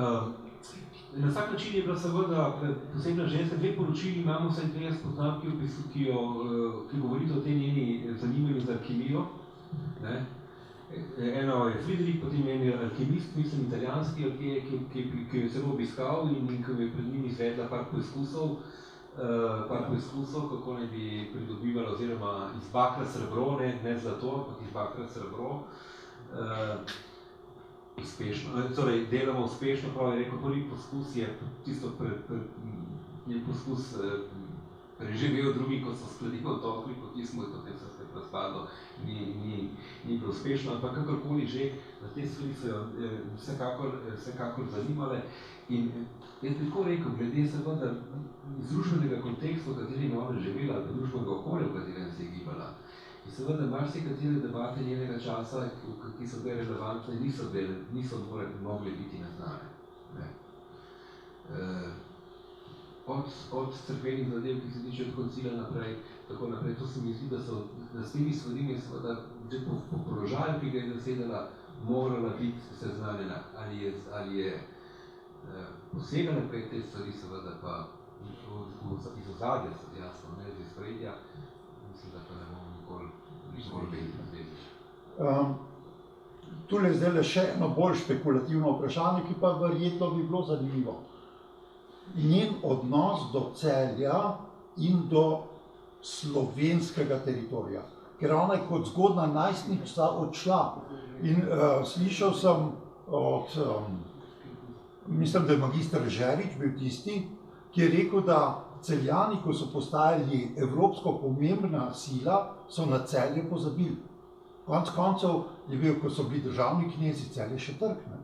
Speaker 2: na vsak način je bila seveda posebna ženska. Dve poročili imamo, vsaj dve spoznavki, ki govorite o tej njeni zanimanju za alkimijo. Eno je Friedrich, potem en alkimist, mislim italijanski, ki je celo obiskal in ki je pred njim izvedla par poizkusov, kako naj bi pridobivalo, oziroma iz bakra srebro, ne zlato, ampak iz bakra srebro. Torej, delamo uspešno, prav je rekel, prvi poskus je tisto poskus preživel, drugi, ko so skladili otokli, potismo in potem se spet razpadlo, ni bilo uspešno, ampak kakorkoli že, na te stvari so jo vsekakor zanimale. In jaz bi tako rekel, glede seveda iz družbenega konteksta, v katerem je ona živela, ali pa družbenega okolja, v katerem se je gibala. In seveda marsikatere debate njenega časa, ki so bile relevantne, niso mogli biti neznane. Od crkvenih zadev, ki se tiče od koncila naprej, tako naprej, to se mi zdi, da s temi stvarimi seveda že po položaju, ki ga je zasedala, morala biti seznanjena, ali je posegala prek te stvari, seveda pa iz ozadja, jasno, ne iz spredja, mislim, da pa ne bomo nikoli vedeti.
Speaker 4: Tule je zdaj še eno bolj špekulativno vprašanje, ki pa verjetno bi bilo zanimivo. Njen odnos do Celja in do slovenskega teritorija. Ker ona je kot zgodna najstnica odšla. In slišal sem od, mislim, da je magister Žerič bil tisti, ki je rekel, da Celjani, ko so postajali evropsko pomembna sila, so na Celje pozabili. Konec koncev je bil, ko so bili državni knezi, Celje še trg, ne?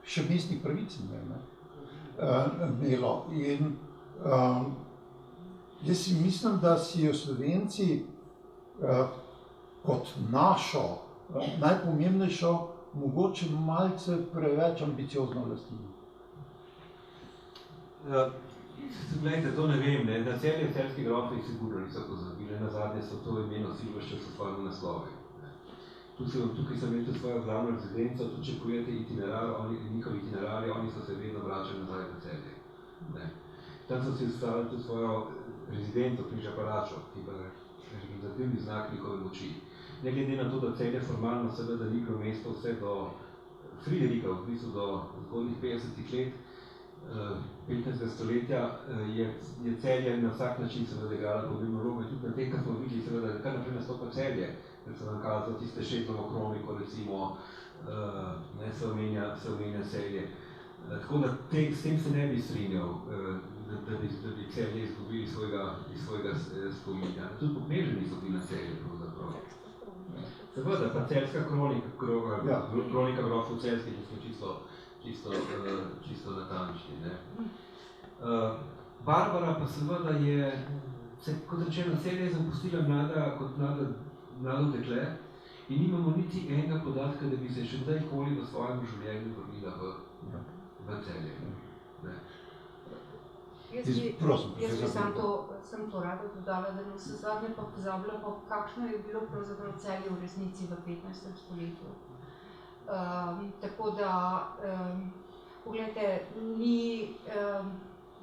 Speaker 4: Še mestnih pravic imelo. In jaz si mislim, da si jo Slovenci kot našo najpomembnejšo mogoče malce preveč ambiciozno lastino.
Speaker 2: Glejte, to ne vem, ne. Na Celje celjski grofi sigurno niso pozabili, nazadnje so to ime nosili v čas v svojem naslovi. Tukaj sem imel svojo glavno rezidenco, tudi če pojete itinerar, njihovi itinerari, oni so se vedno vračali nazaj v Celje. Ne. Tam so si ustavili tudi svojo rezidenco, Križa Palačo, ki pa je reprezentativni znak njihove moči. Ne glede na to, da Celje formalno seveda ni bilo mesto vse do Friderika, v bistvu do zgodnjih 50 let, 15. stoletja, je Celje na vsak način seveda igrala pomembno vlogo in tudi na tem, kar smo videli, seveda, da kar naprej nastopa Celje, ker so nam kazali tiste Šetlovo kroniko, recimo, se omenja Celje. Tako da s tem se ne bi strinjal, da bi Celje izgubili iz svojega spominja. Tudi pokneženi so bili na Celje, pravzaprav. Seveda, pa celjska kronika grofov celjskih, ki smo čisto natančni. Barbara pa seveda je, kot rečeno, Celje je zapustila mlado dekle in nimamo niti enega podatka, da bi se še kdajkoli v svojem življenju vrnila v Celje.
Speaker 3: Jaz bi sem to rada dodala, da navsezadnje pa pozabila, kakšno je bilo pravzaprav Celje v resnici v 15. stoletju. Tako da, poglejte, ni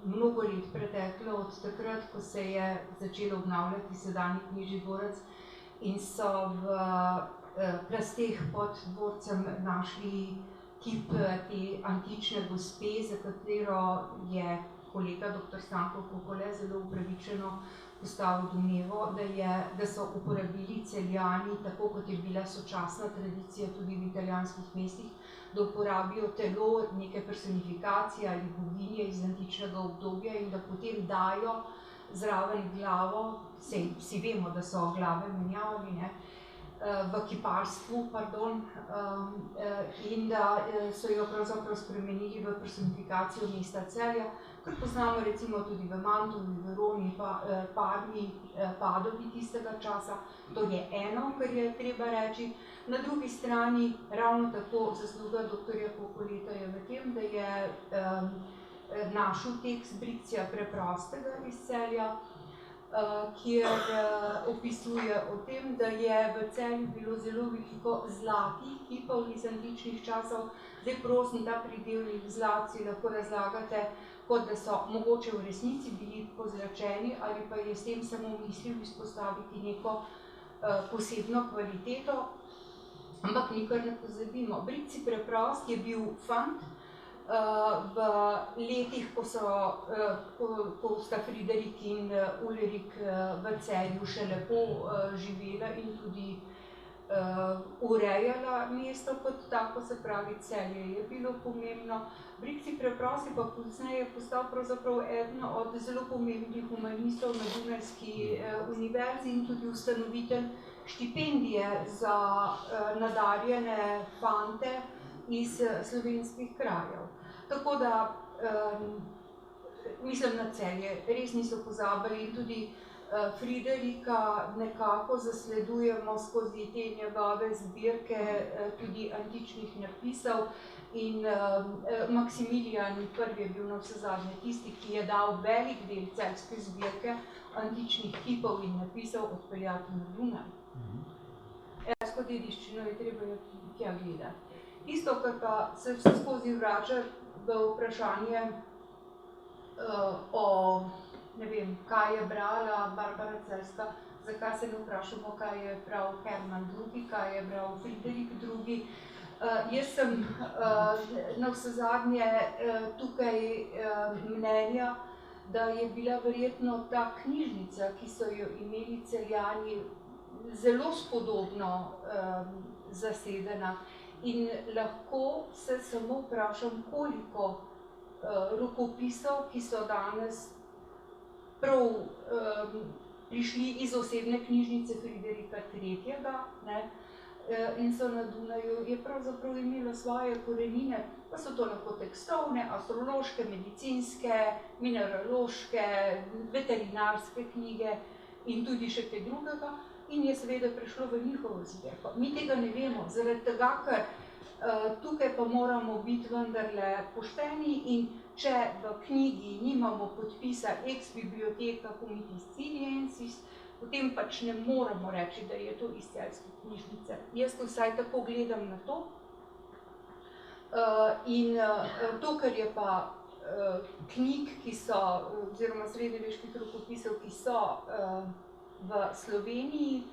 Speaker 3: mnogo let preteklo od takrat, ko se je začelo obnavljati sedanji Knežji dvorec in so v plasteh pod dvorcem našli kip te antične gospe, za katero je kolega dr. Stanko Kokole zelo upravičeno postavil domnevo, da so uporabili Celjani, tako kot je bila sočasna tradicija tudi v italijanskih mestih, da uporabijo telo neke personifikacije ali boginje iz antičnega obdobja in da potem dajo zraven glavo, vsi vemo, da so glave menjavali, ne, v kiparstvu, in da so jo pravzaprav spremenili v personifikacijo mesta Celja, kar poznamo recimo tudi v Mantovi, Veroni, Parmi, Padovi tistega časa. To je eno, kar je treba reči. Na drugi strani ravno tako zasluga dr. Kokoleta je v tem, da je našel tekst Briccija preprostega iz Celja, kjer opisuje o tem, da je v Celju bilo zelo veliko zlatih kipov iz antičnih časov. Zdaj prosim, ta pridevnik zlat si lahko razlagate, kot da so mogoče v resnici bili pozlačeni ali pa je s tem samo mislil izpostaviti neko posebno kvaliteto, ampak nikar ne pozabimo. Britci preprost je bil fant v letih, ko sta Friderik in Ulrik v Celju še lepo živela in tudi urejala mesto kot tako, se pravi Celje je bilo pomembno. Britci preprost je pa pozneje postal pravzaprav eden od zelo pomembnih humanistov na Dunajski univerzi in tudi ustanovitelj štipendije za nadarjene fante iz slovenskih krajev. Tako da, mislim na Celje, res niso pozabili in tudi Friderika nekako zasledujemo skozi te njegove zbirke tudi antičnih napisov in Maksimilijan I je bil navsezadnje tisti, ki je dal velik del celjske zbirke antičnih kipov in napisov odpeljati na Dunaj. Celjsko dediščino je treba tja gledati. Tisto, kar pa se vse skozi vrača v vprašanje o ne vem, kaj je brala Barbara Celjska, zakaj se ne vprašamo, kaj je bral Hermann II, kaj je bral Friderik II. Jaz sem navsezadnje tukaj mnenja, da je bila verjetno ta knjižnica, ki so jo imeli Celjani, zelo spodobno zasedena in lahko se samo vprašam, koliko rokopisov, ki so danes prav prišli iz osebne knjižnice Friderika III. In so na Dunaju, je pravzaprav imelo svoje korenine, pa so to lahko tekstovne, astrološke, medicinske, mineraloške, veterinarske knjige in tudi še kaj drugega in je seveda prišlo v njihovo zbirko. Mi tega ne vemo, zaradi tega, ker Tukaj pa moramo biti vendarle pošteni in če v knjigi nimamo podpisa ex biblioteka comitis ciliensis, potem pač ne moremo reči, da je to iz celjske knjižnice. Jaz vsaj tako gledam na to. In to, kar je pa knjig, ki so, oziroma srednjeveških rokopisov, ki so v Sloveniji,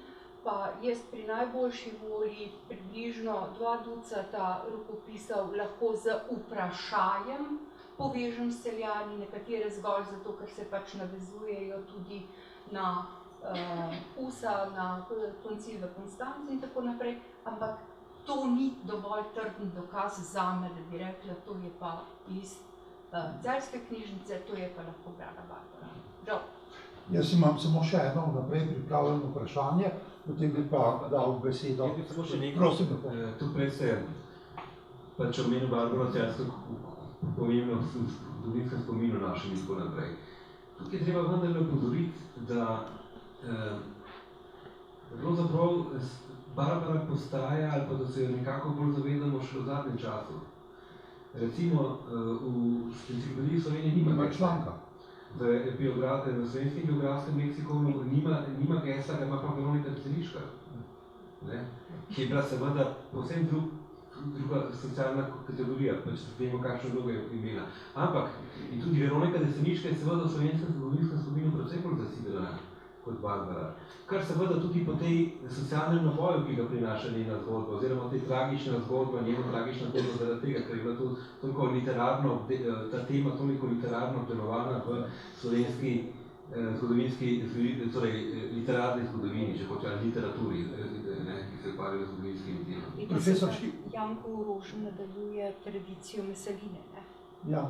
Speaker 3: pa jaz pri najboljši volji približno 2 ducata rokopisov lahko z vprašajem povežem s Celjani, nekatere zgolj zato, ker se pač navezujejo tudi na Husa, na koncil v Konstanci in tako naprej, ampak to ni dovolj trden dokaz zame, da bi rekla, to je pa iz celjske knjižnice, to je pa lahko brala Barbara. Žal.
Speaker 4: Jaz imam samo še eno naprej pripravljeno vprašanje, potem bi pa dal besedo. Prosim,
Speaker 1: tu prej ste pač omenil Barbaro Celjsko pomembno v zgodovinskem spominu našem in tako naprej. Tukaj je treba vendarle opozoriti, da pravzaprav Barbara postaja, ali pa da se jo nekako bolj zavedamo še v zadnjem času. Recimo v enciklopediji Slovenije nima
Speaker 4: članka.
Speaker 1: V slovenskem geografskem leksikonu nima gesla, ga ima pa Veronika Celiška, ki je bila seveda povsem druga socialna kategorija, pač vemo, kakšno vlogo je imela. Ampak, in tudi Veronika Celiška je seveda v slovenskem zgodovinskem spominu predvsem bolj zasidela kot Barbara. Kar seveda tudi po tej socialnem naboju, ki ga prinaša njena zgodba, oziroma tej tragična zgodba, njena tragična zgodba zaradi tega, ker je bila to toliko literarno, ta tema toliko literarno obdelovana v slovenski zgodovinski, torej literarni zgodovini, če hoče, ali literaturi, ki se ukvarjajo z zgodovinskimi temami.
Speaker 3: Profesor Janko Rožen nadaljuje tradicijo Mesaline, ne?
Speaker 4: Ja,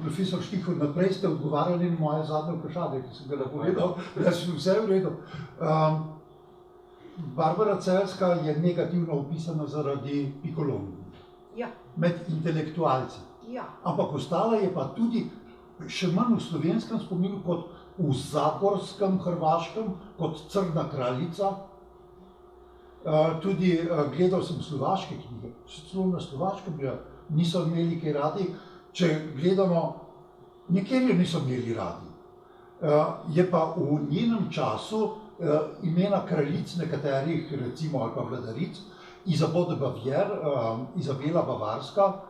Speaker 4: profesor Štihov, naprej ste odgovarjali na moje zadnje vprašanje, ki sem ga napovedal, da je vse v redu. Barbara Celjska je negativno opisana zaradi pikolomije, med intelektualci. Ampak ostala je pa tudi še manj v slovenskem spominu kot v zagorskem, hrvaškem, kot Crna kraljica. Tudi gledal sem slovaške knjige, celo na slovaškem niso imeli kaj radi. Če gledamo, nikjer jo niso imeli radi. Je pa v njenem času imena kraljic nekaterih, recimo, ali pa vladaric, Izabela de Bavière, Izabela Bavarska,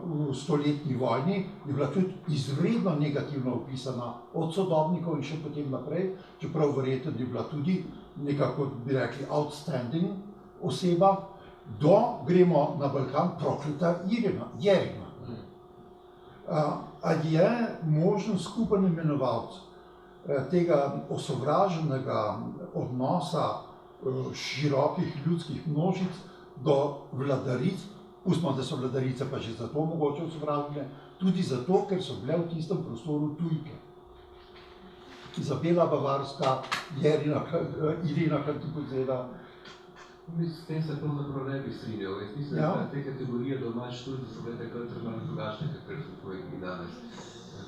Speaker 4: v stoletni vojni je bila tudi izredno negativno opisana od sodobnikov in še potem naprej, čeprav verjetno je bila tudi nekako, bi rekli, outstanding oseba, gremo na Balkan, prokleta Jerina. A je možen skupen imenovalec tega osovraženega odnosa širokih ljudskih množic do vladaric, pustimo, da so vladarice pa že zato mogoče osovražene, tudi zato, ker so bile v tistem prostoru tujke. Izabela Bavarska, Irina Kantipuzeda.
Speaker 2: S tem se pravzaprav ne bi strinjal. Jaz mislim, da te kategorije domač tudi so bile takrat malo drugačne, kakor so projekti danes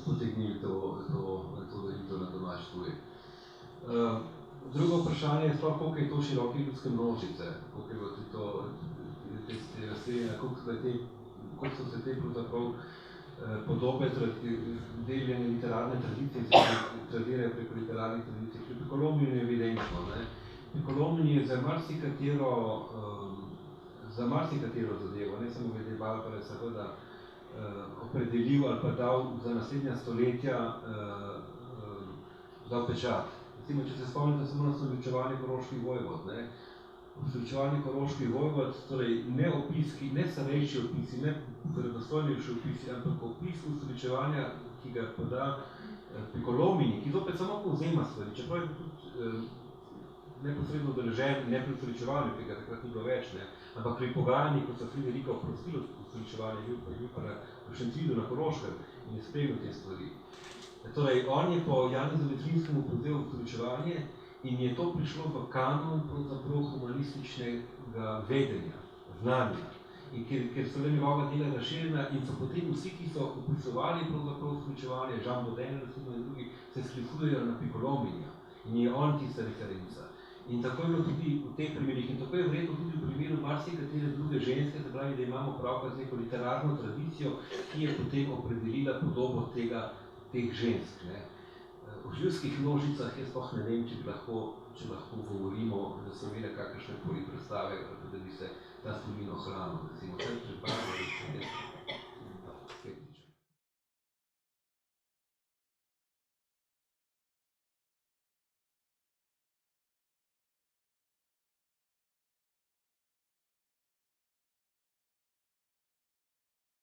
Speaker 2: potegnili to na domač tudi. Drugo vprašanje je sploh, koliko je to široke ljudske množice, koliko je te razseljene, koliko so se te pravzaprav podobe deljene literarne tradicije, se tradirajo preko literarnih tradicij. Pri Pikolomiju je evidentno, Pikolomij je za marsikatero zadevo, ne samo glede Barbare, seveda opredelil ali pa dal za naslednja stoletja dal pečat. Recimo, če se spomnite samo na osvečevanje koroških vojvod, osvečevanje koroških vojvod, torej ne opiski, ne starejši opisi, ne verodostojnejši opisi, ampak opis osvečevanja, ki ga poda Pikolomij, ki zopet samo povzema stvari, čeprav je tudi neposredno udeležen, ne pri osvečevanju, ki ga takrat ni bilo več, ampak pri pogajanjih, ko so Friderika oprostili osvečevanje, bil pa v Šencidu na Koroškem in je spremljal te stvari. Torej, on je po Janezu Vetrinskemu povzel osvečevanje in je to prišlo v kanon pravzaprav humanističnega vedenja, znanja. In ker so le njegova dela razširjena in so potem vsi, ki so opisovali pravzaprav osvečevanje, Jean Baudin in drugi, se sklicujejo na Pikolomija in je on tista referenca. In tako je bilo tudi v teh primerih, in tako je verjetno tudi v primeru marsikatere druge ženske, se pravi, da imamo pravka z neko literarno tradicijo, ki je potem opredelila podobo teh žensk. Ne. O živskih množicah jaz sploh ne vem, če lahko govorimo, da so imele kakršne koli predstave, da bi se ta spomin ohranil.